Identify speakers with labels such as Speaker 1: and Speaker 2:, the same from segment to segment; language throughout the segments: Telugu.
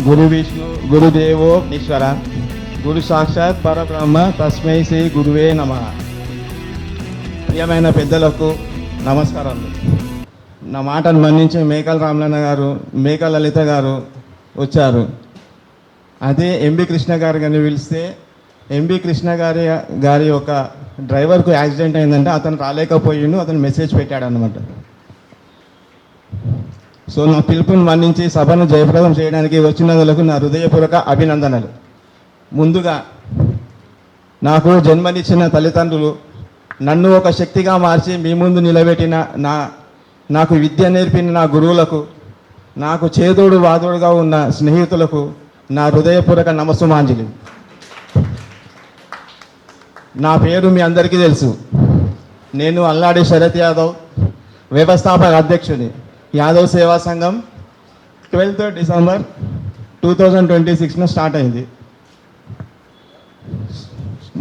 Speaker 1: గురు విష్ణు గురుదేవో ఈశ్వర గురు సాక్షాత్ పరబ్రహ్మ తస్మై శ్రీ గురువే నమః. ప్రియమైన పెద్దలకు నమస్కారాలు. నా మాటను మన్నించి మేకల రామలన్న గారు, మేకల లలిత గారు వచ్చారు. అదే ఎంబి కృష్ణ గారు కానీ పిలిస్తే ఎంబి కృష్ణ గారి ఒక డ్రైవర్కు యాక్సిడెంట్ అయిందంటే అతను రాలేకపోయిండు, అతను మెసేజ్ పెట్టాడు అన్నమాట. సో నా పిలుపుని మన్నించి సభను జయప్రదం చేయడానికి వచ్చినందులకు నా హృదయపూర్వక అభినందనలు. ముందుగా నాకు జన్మనిచ్చిన తల్లిదండ్రులు, నన్ను ఒక శక్తిగా మార్చి మీ ముందు నిలబెట్టిన నాకు విద్య నేర్పిన నా గురువులకు, నాకు చేదోడు వాదోడుగా ఉన్న స్నేహితులకు నా హృదయపూర్వక నమస్సుమాంజలి. నా పేరు మీ అందరికీ తెలుసు. నేను అల్లాడి శరత్ యాదవ్, వ్యవస్థాపక అధ్యక్షుని, యాదవ్ సేవా సంఘం. 12th డిసెంబర్ 2026 స్టార్ట్ అయింది.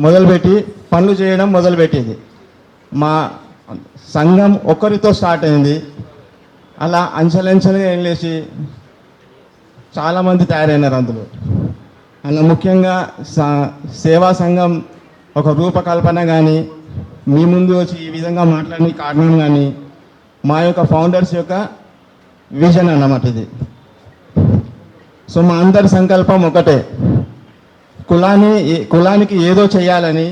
Speaker 1: మొదలుపెట్టి పనులు చేయడం మొదలుపెట్టింది. మా సంఘం ఒక్కరితో స్టార్ట్ అయింది. అలా అంచెలంచెలుగా వెళ్ళేసి చాలామంది తయారైనారు అందులో. అలా ముఖ్యంగా సేవా సంఘం ఒక రూపకల్పన కానీ, మీ ముందు వచ్చి ఈ విధంగా మాట్లాడిన కారణం కానీ మా యొక్క ఫౌండర్స్ యొక్క విజన్ అన్నమాట ఇది. సో మా అందరి సంకల్పం ఒకటే, కులానికి ఏదో చేయాలని,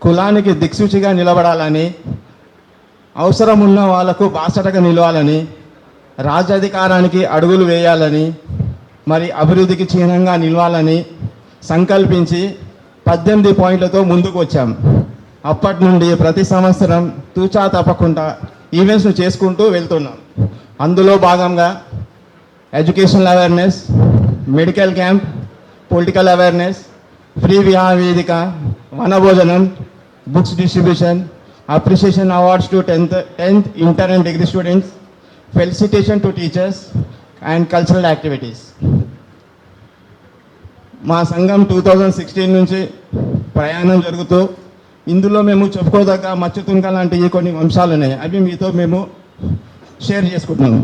Speaker 1: కులానికి దిక్సూచిగా నిలబడాలని, అవసరం ఉన్న వాళ్లకు బాసటగా నిలవాలని, రాజ్యాధికారానికి అడుగులు వేయాలని, మరి అభివృద్ధికి చిహ్నంగా నిలవాలని సంకల్పించి 18 పాయింట్లతో ముందుకు వచ్చాం. అప్పటి నుండి ప్రతి సంవత్సరం తూచా తప్పకుండా ఈవెంట్స్ను చేసుకుంటూ వెళ్తున్నాం. అందులో భాగంగా educational awareness, medical camp, political awareness, free విహార వేదిక, వనభోజనం, books distribution, appreciation awards to 10th inter and degree students, felicitation to teachers and cultural activities. మా సంఘం 2016 నుంచి ప్రయాణం జరుగుతూ ఇందులో మేము చెప్పుకోదగ్గ మచ్చుతుంక లాంటి కొన్ని అంశాలు ఉన్నాయి. అవి మీతో మేము షేర్ చేసుకుంటున్నాము.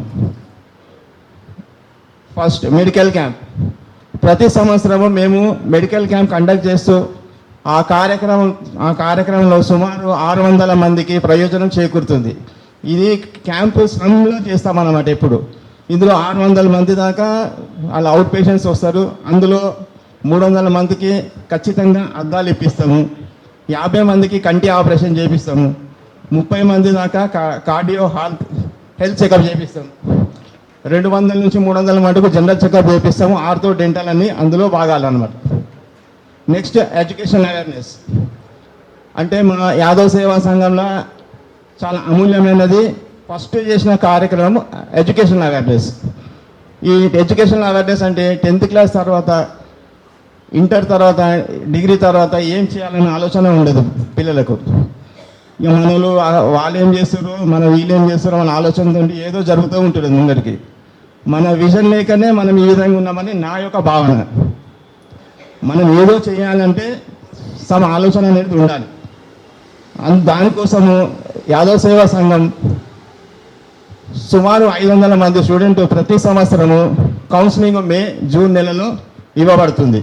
Speaker 1: First, medical camp. ప్రతి సంవత్సరము మేము మెడికల్ క్యాంప్ కండక్ట్ చేస్తూ ఆ కార్యక్రమంలో సుమారు 600 మందికి ప్రయోజనం చేకూరుతుంది. ఇది క్యాంపు స్లమ్లో చేస్తామన్నమాట. ఇప్పుడు ఇందులో 600 మంది దాకా అలా అవుట్ పేషెంట్స్ వస్తారు. అందులో 300 మందికి ఖచ్చితంగా అద్దాలు ఇప్పిస్తాము, 50 మందికి కంటి ఆపరేషన్ చేపిస్తాము, 30 మంది దాకా కార్డియో హెల్త్ చెకప్ చేపిస్తాము, 200 నుంచి 300 మటుకు జనరల్ చెకప్ చేపిస్తాము. ఆర్థో డెంటల్ అన్ని అందులో భాగాలన్నమాట. Next, education awareness. అంటే మన యాదవ్ సేవా సంఘంలో చాలా అమూల్యమైనది ఫస్ట్ చేసిన కార్యక్రమం ఎడ్యుకేషన్ అవేర్నెస్. ఈ ఎడ్యుకేషన్ అవేర్నెస్ అంటే 10th క్లాస్ తర్వాత, ఇంటర్ తర్వాత, డిగ్రీ తర్వాత ఏం చేయాలనే ఆలోచన ఉండదు పిల్లలకు. ఇక మనలు వాళ్ళు ఏం చేస్తారు, వీళ్ళు ఏం చేస్తారు మన ఆలోచనతో ఏదో జరుగుతూ ఉంటుంది ముందరికి. మన విజన్ లేకనే మనం ఈ విధంగా ఉన్నామని నా యొక్క భావన. మనం ఏదో చేయాలంటే సమ ఆలోచన అనేది ఉండాలి. దానికోసము యాదవ్ సేవా సంఘం సుమారు 500 మంది స్టూడెంట్ ప్రతి సంవత్సరము కౌన్సిలింగ్ మే, జూన్ నెలలో ఇవ్వబడుతుంది.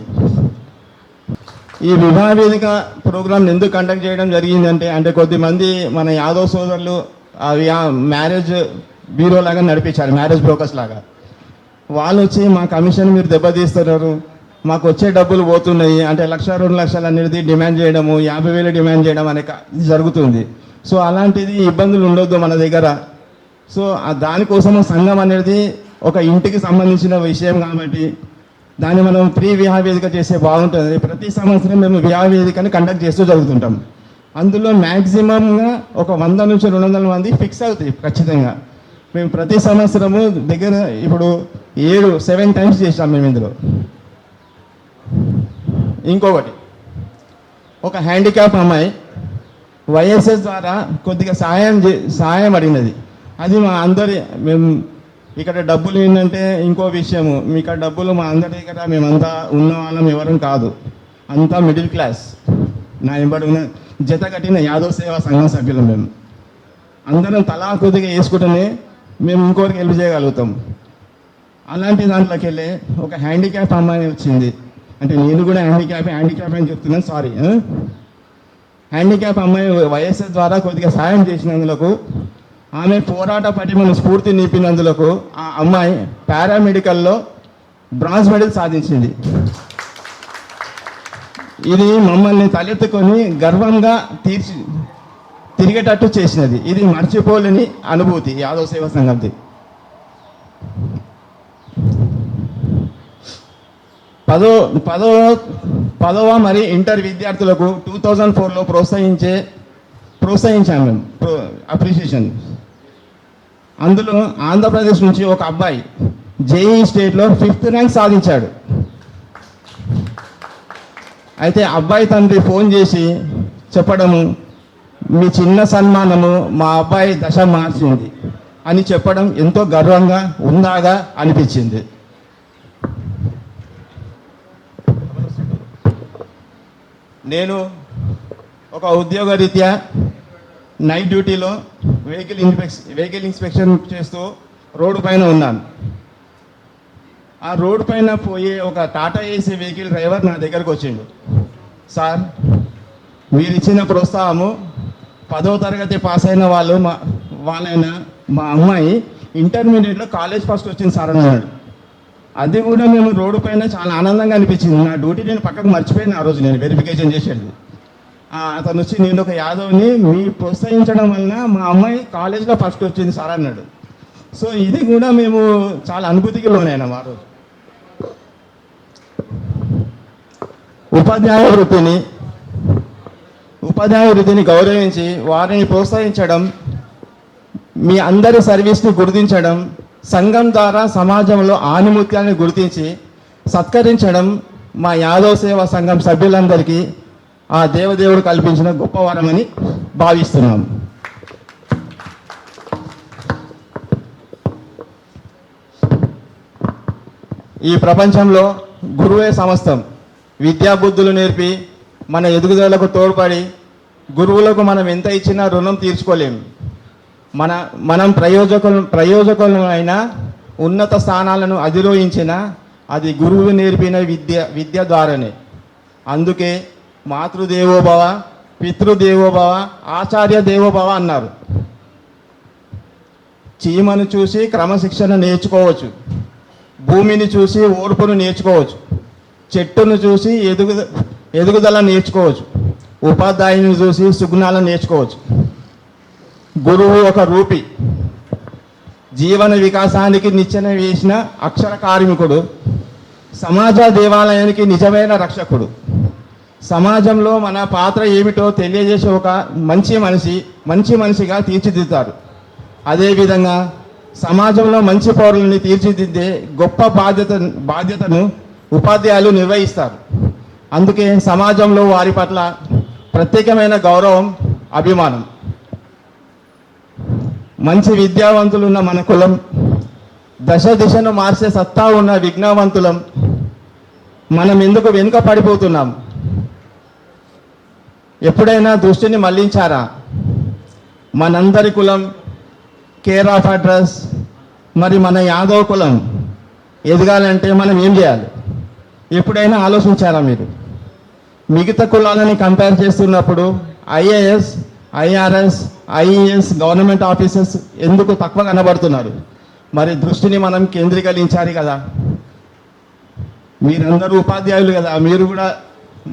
Speaker 1: ఈ వివాహ వేదిక ప్రోగ్రామ్ ఎందుకు కండక్ట్ చేయడం జరిగిందంటే, కొద్దిమంది మన యాదవ్ సోదరులు మ్యారేజ్ బ్యూరో లాగా నడిపించారు, మ్యారేజ్ బ్రోకర్స్ లాగా. వాళ్ళు వచ్చి మా కమిషన్ మీరు దెబ్బతీస్తున్నారు, మాకు వచ్చే డబ్బులు పోతున్నాయి అంటే 1,00,000 2 లక్షలు అనేది డిమాండ్ చేయడము, 50,000 డిమాండ్ చేయడం అనే జరుగుతుంది. సో అలాంటిది ఇబ్బందులు ఉండొద్దు మన దగ్గర. సో దానికోసము సంఘం అనేది ఒక ఇంటికి సంబంధించిన విషయం కాబట్టి దాన్ని మనం ప్రీ వివాహ వేదిక చేస్తే బాగుంటుంది. ప్రతి సంవత్సరం మేము వివాహ వేదికని కండక్ట్ చేస్తూ జరుగుతుంటాం. అందులో మ్యాక్సిమంగా ఒక 100 నుంచి 200 మంది ఫిక్స్ అవుతాయి ఖచ్చితంగా. మేము ప్రతి సంవత్సరము దగ్గర ఇప్పుడు 7 టైమ్స్ చేసాం మేము ఇందులో. ఇంకొకటి, ఒక హ్యాండిక్యాప్ అమ్మాయి వైఎస్ఎస్ ద్వారా కొద్దిగా సహాయం అడిగినది. అది మా మేము ఇక్కడ డబ్బులు ఏంటంటే ఇంకో విషయము, ఇక్కడ డబ్బులు మా అందరి దగ్గర మేమంతా ఉన్న వాళ్ళం ఎవరం కాదు, అంతా మిడిల్ క్లాస్. నా ఎంబడి ఉన్న జత కట్టిన యాదవ్ సేవా సంఘం సభ్యులు మేము అందరం తలా కొద్దిగా వేసుకుంటేనే మేము ఇంకోరికి హెల్ప్ చేయగలుగుతాం. అలాంటి దాంట్లోకి వెళ్ళి ఒక హ్యాండిక్యాప్ అమ్మాయి వచ్చింది. అంటే నేను కూడా హ్యాండిక్యాప్ అని చెప్తున్నాను, సారీ. హ్యాండిక్యాప్ అమ్మాయి వైఎస్ఆర్ ద్వారా కొద్దిగా సాయం చేసినందులకు, ఆమె పోరాట పటిమను స్ఫూర్తి నింపినందులకు ఆ అమ్మాయి పారామెడికల్లో బ్రాంజ్ మెడల్ సాధించింది. ఇది మమ్మల్ని తలెత్తుకొని గర్వంగా తిరిగేటట్టు చేసినది. ఇది మర్చిపోలేని అనుభూతి యాదవ్ సేవా సంఘంది. పదవ మరి ఇంటర్ విద్యార్థులకు 2004లో ప్రోత్సహించాము మేము, అప్రిషియేషన్. అందులో ఆంధ్రప్రదేశ్ నుంచి ఒక అబ్బాయి జేఈ స్టేట్లో 5th ర్యాంక్ సాధించాడు. అయితే అబ్బాయి తండ్రి ఫోన్ చేసి చెప్పడము, మీ చిన్న సన్మానము మా అబ్బాయి దశ మార్చింది అని చెప్పడం ఎంతో గర్వంగా ఉందాగా అనిపించింది. నేను ఒక ఉద్యోగరీత్యా నైట్ డ్యూటీలో వెహికల్ ఇన్స్పెక్షన్ చేస్తూ రోడ్డు పైన ఉన్నాను. ఆ రోడ్డు పైన పోయే ఒక టాటా ఏసీ వెహికల్ డ్రైవర్ నా దగ్గరకు వచ్చిండు. సార్, మీరు ఇచ్చిన ప్రోత్సాహము 10వ తరగతి పాస్ అయిన వాళ్ళైనా మా అమ్మాయి ఇంటర్మీడియట్లో కాలేజ్ ఫస్ట్ వచ్చింది సార్ అన్నాడు. అది కూడా మేము రోడ్డు పైన చాలా ఆనందంగా అనిపించింది. నా డ్యూటీ నేను పక్కకు మర్చిపోయాను ఆ రోజు, నేను వెరిఫికేషన్ చేసేది. అతను వచ్చి, నేను ఒక యాదవ్ని, మీరు ప్రోత్సహించడం వలన మా అమ్మాయి కాలేజ్లో ఫస్ట్ వచ్చింది సార్ అన్నాడు. సో ఇది కూడా మేము చాలా అనుభూతికి లోనైనాం ఆ రోజు. ఉపాధ్యాయ వృత్తిని గౌరవించి వారిని ప్రోత్సహించడం, మీ అందరి సర్వీస్ని గుర్తించడం, సంఘం ద్వారా సమాజంలో ఆనిముత్యాన్ని గుర్తించి సత్కరించడం మా యాదవ్ సేవా సంఘం సభ్యులందరికీ ఆ దేవదేవుడు కల్పించిన గొప్ప వరమని భావిస్తున్నాం. ఈ ప్రపంచంలో గురువే సమస్తం. విద్యాబుద్ధులు నేర్పి మన ఎదుగుదలకు తోడ్పడి, గురువులకు మనం ఎంత ఇచ్చినా రుణం తీర్చుకోలేము. మనం ప్రయోజకులమైన ఉన్నత స్థానాలను అధిరోహించిన అది గురువు నేర్పిన విద్య ద్వారానే. అందుకే మాతృదేవోభవ, పితృదేవోభవ, ఆచార్య దేవోభవ అన్నారు. చీమను చూసి క్రమశిక్షణ నేర్చుకోవచ్చు, భూమిని చూసి ఓర్పును నేర్చుకోవచ్చు, చెట్టును చూసి ఎదుగుదల నేర్చుకోవచ్చు, ఉపాధ్యాయుని చూసి సుగుణాలను నేర్చుకోవచ్చు. గురువు ఒక రూపి, జీవన వికాసానికి నిచ్చెన వేసిన అక్షర కార్మికుడు, సమాజ దేవాలయానికి నిజమైన రక్షకుడు. సమాజంలో మన పాత్ర ఏమిటో తెలియజేసే ఒక మంచి మనిషిగా తీర్చిదిద్దుతారు. అదేవిధంగా సమాజంలో మంచి పౌరుల్ని తీర్చిదిద్దే గొప్ప బాధ్యతను ఉపాధ్యాయులు నిర్వహిస్తారు. అందుకే సమాజంలో వారి పట్ల ప్రత్యేకమైన గౌరవం, అభిమానం. మంచి విద్యావంతులున్న మన కులం, దిశను మార్చే సత్తా ఉన్న విజ్ఞావంతులం. మనం ఎందుకు వెనుక పడిపోతున్నాం? ఎప్పుడైనా దృష్టిని మళ్లించారా? మనందరి కులం, కేర్ ఆఫ్ అడ్రస్, మరి మన యాదవ్ కులం ఎదగాలంటే మనం ఏం చేయాలి? ఎప్పుడైనా ఆలోచించారా మీరు? మిగతా కులాలని కంపేర్ చేస్తున్నప్పుడు IAS, IRS, IES government officers ఎందుకు తక్కువ కనబడుతున్నారు? మరి దృష్టిని మనం కేంద్రీకరించాలి కదా. మీరందరూ ఉపాధ్యాయులు కదా, మీరు కూడా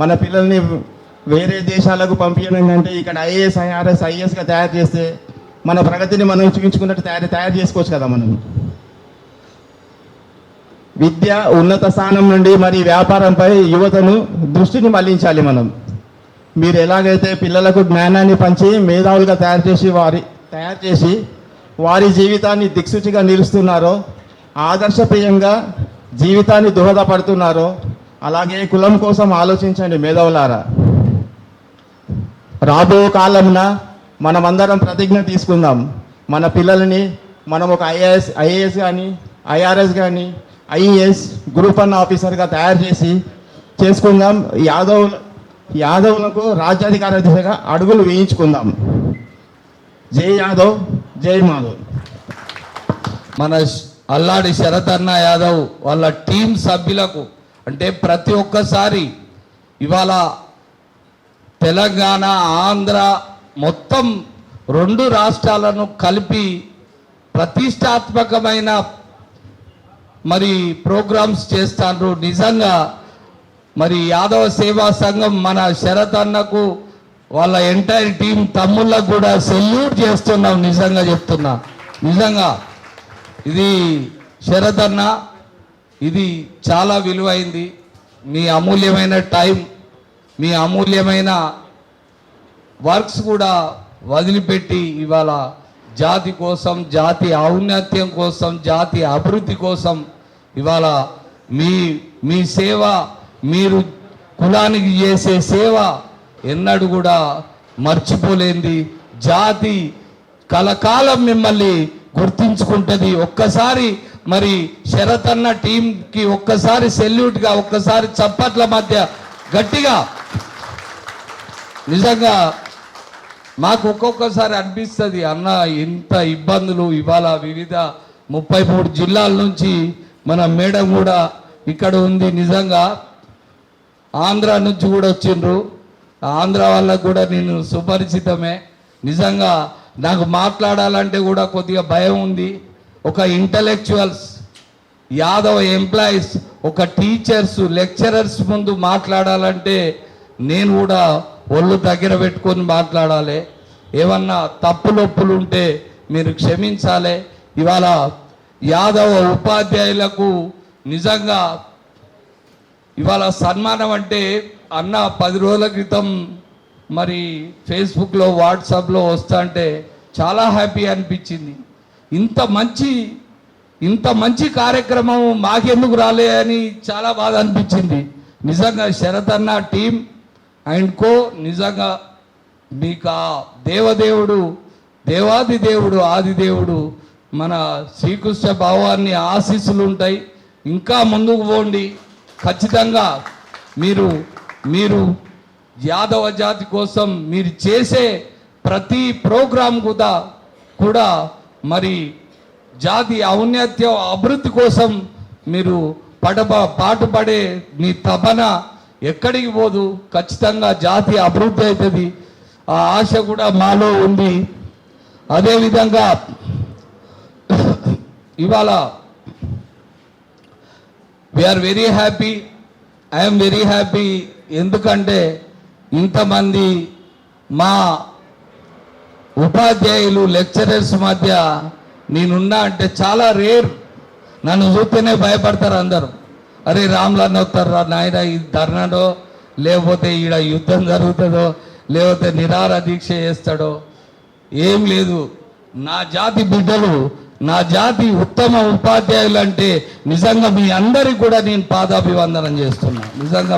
Speaker 1: మన పిల్లల్ని వేరే దేశాలకు పంపించడం కంటే ఇక్కడ ఐఏఎస్, ఐఆర్ఎస్, ఐఏఎస్గా తయారు చేస్తే మన ప్రగతిని మనం చూపించుకున్నట్టు తయారు చేసుకోవచ్చు కదా. మనం విద్య ఉన్నత స్థానం నుండి మరి వ్యాపారంపై యువతను దృష్టిని మళ్లించాలి మనం. మీరు ఎలాగైతే పిల్లలకు జ్ఞానాన్ని పంచి మేధావులుగా తయారు చేసి వారి జీవితాన్ని దిక్సూచిగా నిలుస్తున్నారో, ఆదర్శప్రియంగా జీవితాన్ని దోహదపడుతున్నారో, అలాగే కులం కోసం ఆలోచించండి మేధావులారా. రాబో కాలంన మనమందరం ప్రతిజ్ఞ తీసుకుందాం. మన పిల్లల్ని మనం ఒక ఐఏఎస్ కానీ, ఐఆర్ఎస్ కానీ, ఐఈఎస్, గ్రూప్ 1 ఆఫీసర్గా తయారు చేసుకుందాం. యాదవులకు రాజ్యాధికార దిశగా అడుగులు వేయించుకుందాం. జై యాదవ్, జై మాధవ్.
Speaker 2: మన అల్లాడి శరతన్న యాదవ్ వాళ్ళ టీం సభ్యులకు, అంటే ప్రతి ఒక్కసారి ఇవాళ తెలంగాణ ఆంధ్ర మొత్తం 2 రాష్ట్రాలను కలిపి ప్రతిష్టాత్మకమైన మరి ప్రోగ్రామ్స్ చేస్తారు. నిజంగా మరి యాదవ సేవా సంఘం మన శరత్ అన్నకు వాళ్ళ ఎంటైర్ టీం తమ్ముళ్ళకు కూడా సెల్యూట్ చేస్తున్నాం. నిజంగా చెప్తున్నా, నిజంగా ఇది శరత్ అన్న, ఇది చాలా విలువైంది. మీ అమూల్యమైన టైం, మీ అమూల్యమైన వర్క్స్ కూడా వదిలిపెట్టి ఇవాళ జాతి కోసం, జాతి ఔన్నత్యం కోసం, జాతి అభివృద్ధి కోసం ఇవాళ మీ సేవ, మీరు కులానికి చేసే సేవ ఎన్నడూ కూడా మర్చిపోలేంది. జాతి కలకాలం మిమ్మల్ని గుర్తించుకుంటుంది. ఒక్కసారి మరి శరత్ అన్న టీంకి ఒక్కసారి సెల్యూట్గా, ఒక్కసారి చప్పట్ల మధ్య గట్టిగా. నిజంగా మాకు ఒక్కొక్కసారి అనిపిస్తుంది, అన్న ఇంత ఇబ్బందులు ఇవాళ వివిధ 33 జిల్లాల నుంచి మన మేడం కూడా ఇక్కడ ఉంది. నిజంగా ఆంధ్ర నుంచి కూడా వచ్చిండ్రు. ఆంధ్ర వాళ్ళకు కూడా నేను సుపరిచితమే. నిజంగా నాకు మాట్లాడాలంటే కూడా కొద్దిగా భయం ఉంది. ఒక ఇంటలెక్చువల్స్, యాదవ ఎంప్లాయీస్, ఒక టీచర్స్, లెక్చరర్స్ ముందు మాట్లాడాలంటే నేను కూడా ఒళ్ళు దగ్గర పెట్టుకొని మాట్లాడాలి. ఏమన్నా తప్పులొప్పులు ఉంటే మీరు క్షమించాలి. ఇవాళ యాదవ ఉపాధ్యాయులకు నిజంగా ఇవాళ సన్మానం అంటే అన్న 10 రోజుల క్రితం మరి ఫేస్బుక్లో, వాట్సాప్లో వస్తా అంటే చాలా హ్యాపీ అనిపించింది. ఇంత మంచి కార్యక్రమం మాకెందుకు రాలే అని చాలా బాధ అనిపించింది. నిజంగా శరత్ అన్న టీం అండ్ కో నిజంగా మీకు ఆ దేవదేవుడు, దేవాది దేవుడు, ఆదిదేవుడు మన శ్రీకృష్ణ భగవాన్ని ఆశీస్సులు ఉంటాయి. ఇంకా ముందుకు పోండి. ఖచ్చితంగా మీరు యాదవ జాతి కోసం మీరు చేసే ప్రతి ప్రోగ్రాం కూడా మరి జాతి ఔన్నత్యం అభివృద్ధి కోసం మీరు పాటుపడే మీ తపన ఎక్కడికి పోదు. ఖచ్చితంగా జాతి అభివృద్ధి అవుతుంది. ఆ ఆశ కూడా మాలో ఉంది. అదేవిధంగా ఇవాళ we are very happy, I'm very happy. ఎందుకంటే ఇంతమంది మా ఉపాధ్యాయులు, లెక్చరర్స్ మధ్య నేనున్నా అంటే చాలా రేర్. నన్ను చూస్తేనే భయపడతారు అందరూ. అరే రామ్లన్న వస్తారా నాయన, ఈ ధర్నాడో లేకపోతే ఈడ యుద్ధం జరుగుతుందో లేకపోతే నిరాహార దీక్ష చేస్తాడో ఏం లేదు. నా జాతి బిడ్డలు, నా జాతి ఉత్తమ ఉపాధ్యాయులు అంటే నిజంగా మీ అందరికి కూడా నేను పాదాభివందనం చేస్తున్నా. నిజంగా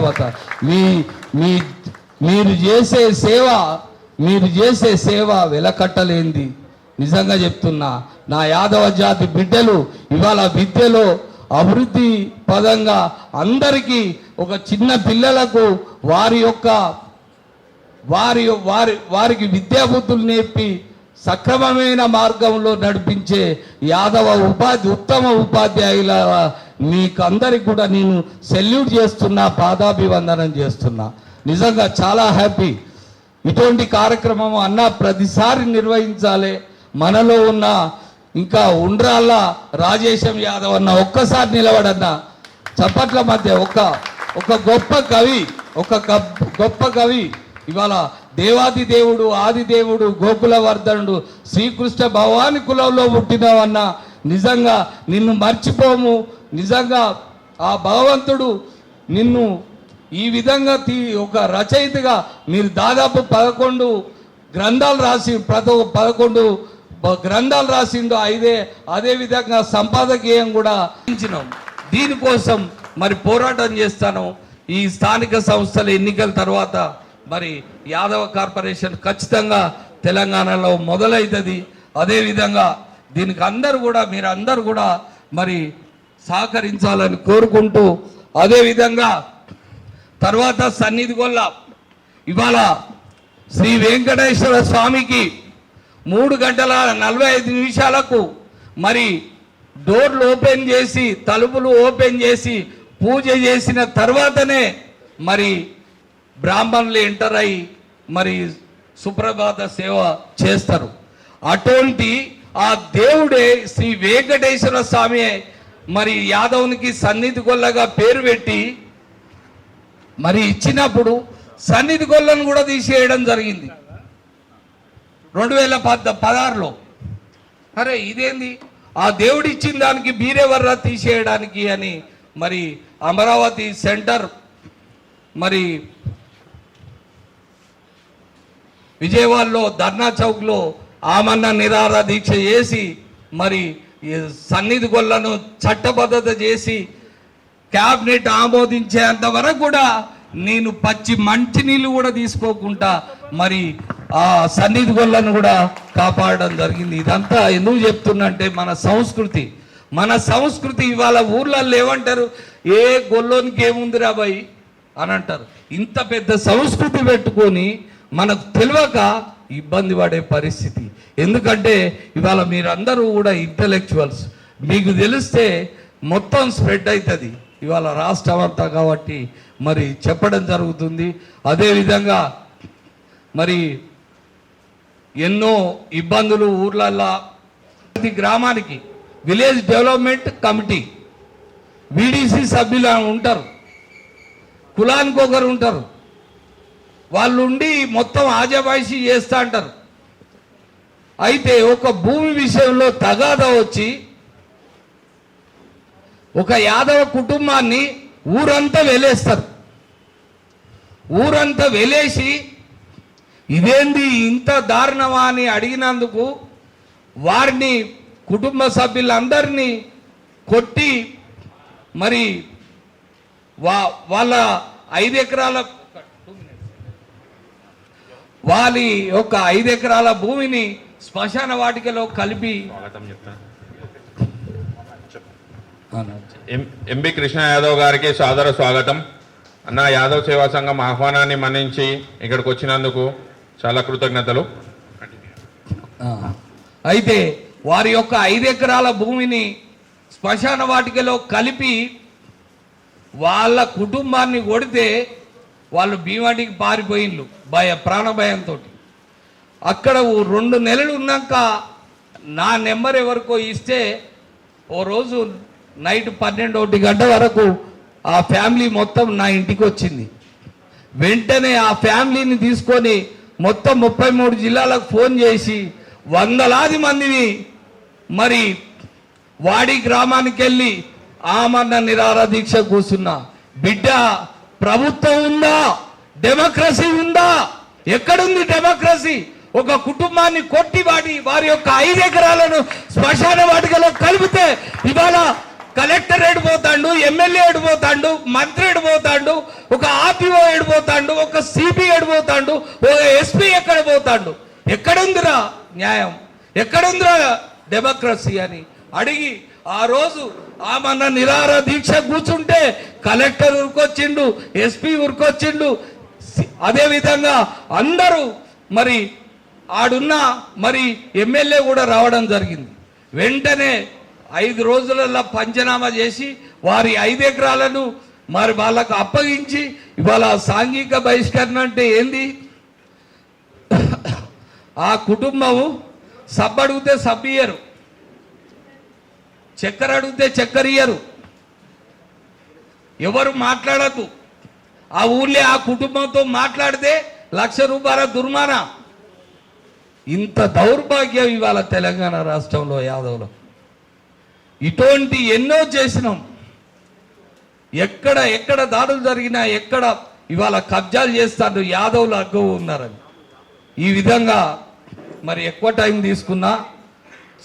Speaker 2: మీరు చేసే సేవ వెలకట్టలేంది. నిజంగా చెప్తున్నా, నా యాదవ జాతి బిడ్డలు ఇవాళ విద్యలో అభివృద్ధి పదంగా అందరికీ, ఒక చిన్న పిల్లలకు వారికి విద్యాబుద్ధులు నేర్పి సక్రమమైన మార్గంలో నడిపించే యాదవ ఉత్తమ ఉపాధ్యాయుల మీకు అందరికి కూడా నేను సెల్యూట్ చేస్తున్నా, పాదాభివందనం చేస్తున్నా. నిజంగా చాలా హ్యాపీ. ఇటువంటి కార్యక్రమం అన్న ప్రతిసారి నిర్వహించాలి. మనలో ఉన్న ఇంకా ఉండ్రాళ్ళ రాజేశం యాదవ్ అన్న ఒక్కసారి నిలబడన్న చప్పట్ల మధ్య ఒక గొప్ప కవి ఇవాళ దేవాది దేవుడు, ఆదిదేవుడు, గోకులవర్ధనుడు, శ్రీకృష్ణ భగవాని కులంలో పుట్టినవన్న. నిజంగా నిన్ను మర్చిపోము. నిజంగా ఆ భగవంతుడు నిన్ను ఈ విధంగా ఒక రచయితగా మీరు దాదాపు 11 గ్రంథాలు రాసి 11 గ్రంథాలు రాసిండు. అదేవిధంగా సంపాదకీయం కూడా ఇచ్చినాం. దీనికోసం మరి పోరాటం చేస్తాను. ఈ స్థానిక సంస్థల ఎన్నికల తర్వాత మరి యాదవ కార్పొరేషన్ ఖచ్చితంగా తెలంగాణలో మొదలవుతుంది. అదేవిధంగా దీనికి మీరందరూ కూడా మరి సహకరించాలని కోరుకుంటూ, అదేవిధంగా తర్వాత సన్నిధి గొల్ల ఇవాళ శ్రీ వెంకటేశ్వర స్వామికి 3 గంటల 45 నిమిషాలకు మరి డోర్లు ఓపెన్ చేసి తలుపులు ఓపెన్ చేసి పూజ చేసిన తర్వాతనే మరి బ్రాహ్మణులు ఎంటర్ అయ్యి మరి సుప్రభాత సేవ చేస్తారు. అటువంటి ఆ దేవుడే శ్రీ వెంకటేశ్వర స్వామి మరి యాదవునికి సన్నిధి గొల్లగా పేరు పెట్టి మరి ఇచ్చినప్పుడు సన్నిధి గొల్లను కూడా తీసేయడం జరిగింది 2016లో. అరే ఇదేంది, ఆ దేవుడు ఇచ్చిన దానికి మీరెవర్రా తీసేయడానికి అని మరి అమరావతి సెంటర్ మరి విజయవాడలో ధర్నా చౌక్లో ఆమన్న నిరాహార దీక్ష చేసి మరి సన్నిధి గొల్లను చట్టబద్ధత చేసి క్యాబినెట్ ఆమోదించేంత వరకు కూడా నేను పచ్చి మంచినీళ్ళు కూడా తీసుకోకుండా మరి ఆ సన్నిధి గొల్లను కూడా కాపాడడం జరిగింది. ఇదంతా ఎందుకు చెప్తున్నా అంటే మన సంస్కృతి ఇవాళ ఊర్లలో ఏమంటారు, ఏ గొల్లోనికి ఏముందిరా బాయ్ అని అంటారు. ఇంత పెద్ద సంస్కృతి పెట్టుకొని మనకు తెలియక ఇబ్బంది పడే పరిస్థితి. ఎందుకంటే ఇవాళ మీరందరూ కూడా ఇంటలెక్చువల్స్, మీకు తెలిస్తే మొత్తం స్ప్రెడ్ అవుతుంది ఇవాళ రాష్ట్రం అంతా. కాబట్టి మరి చెప్పడం జరుగుతుంది. అదేవిధంగా మరి ఎన్నో ఇబ్బందులు ఊర్లల్లో. ప్రతి గ్రామానికి విలేజ్ డెవలప్మెంట్ కమిటీ వీడీసీ సభ్యులు ఉంటారు, కులానికి ఒకరు ఉంటారు. వాళ్ళు ఉండి మొత్తం ఆజాబాయిషీ చేస్తూ అంటారు. అయితే ఒక భూమి విషయంలో తగాదా వచ్చి ఒక యాదవ కుటుంబాన్ని ఊరంతా వెలేస్తారు. ఊరంతా వెలేసి ఇదేంది ఇంత దారుణమా అని అడిగినందుకు వారిని కుటుంబ సభ్యులందరినీ కొట్టి మరి వాళ్ళ 5 ఎకరాల వారి యొక్క 5 ఎకరాల భూమిని శ్మశాన వాటికలో కలిపి
Speaker 3: ఎంబి కృష్ణ యాదవ్ గారికి సాదర స్వాగతం. అన్న, యాదవ్ సేవా సంఘం ఆహ్వానాన్ని మన్నించి ఇక్కడికి వచ్చినందుకు చాలా కృతజ్ఞతలు.
Speaker 2: అయితే వారి యొక్క 5 ఎకరాల భూమిని శ్మశాన వాటికలో కలిపి వాళ్ళ కుటుంబాన్ని కొడితే వాళ్ళు భీమాటికి పారిపోయిండ్రు ప్రాణ భయంతో. అక్కడ 2 నెలలు ఉన్నాక నా నెంబర్ ఎవరికో ఇస్తే ఓ రోజు నైట్ 12-1 గంట వరకు ఆ ఫ్యామిలీ మొత్తం నా ఇంటికి వచ్చింది. వెంటనే ఆ ఫ్యామిలీని తీసుకొని మొత్తం 33 జిల్లాలకు ఫోన్ చేసి వందలాది మందిని మరి వాడి గ్రామానికి వెళ్ళి ఆమరణ నిరాహార దీక్ష కూర్చున్నా. బిడ్డ, ప్రభుత్వం ఉందా? డెమోక్రసీ ఉందా? ఎక్కడుంది డెమోక్రసీ? ఒక కుటుంబాన్ని కొట్టి వారి యొక్క 5 ఎకరాలను శ్మశాన వాటికలో కలిపితే ఇవాళ కలెక్టర్ ఎడిపోతాడు, ఎమ్మెల్యే ఎడిపోతాడు, మంత్రి ఎడిపోతాడు, ఒక ఆర్టీఓ ఎడిపోతాడు, ఒక సిపి ఎడిపోతాడు, ఒక ఎస్పీ ఎక్కడ పోతాడు? ఎక్కడుందిరా న్యాయం? ఎక్కడుందిరా డెమోక్రసీ అని అడిగి ఆ రోజు ఆమన్న నిరాహార దీక్ష కూర్చుంటే కలెక్టర్ ఉరికొచ్చిండు, ఎస్పీ ఉరికొచ్చిండు. అదేవిధంగా అందరూ మరి ఆడున్న మరి ఎమ్మెల్యే కూడా రావడం జరిగింది. వెంటనే 5 రోజులలో పంచనామా చేసి వారి 5 ఎకరాలను మరి వాళ్ళకు అప్పగించి ఇవాళ సాంఘిక బహిష్కరణ అంటే ఏంది? ఆ కుటుంబము సబ్బు అడిగితే సబ్బు ఇయ్యరు, చక్కెర అడిగితే చక్కెర ఇయ్యరు, ఎవరు మాట్లాడద్దు. ఆ ఊళ్ళో ఆ కుటుంబంతో మాట్లాడితే 1,00,000 రూపాయల దుర్మానా. ఇంత దౌర్భాగ్యం ఇవాళ తెలంగాణ రాష్ట్రంలో యాదవులు. ఇటువంటి ఎన్నో చేసినాం. ఎక్కడ దాడులు జరిగినా, ఎక్కడ ఇవాళ కబ్జాలు చేస్తాడు యాదవులు అగ్గవు ఉన్నారని. ఈ విధంగా మరి ఎక్కువ టైం తీసుకున్నా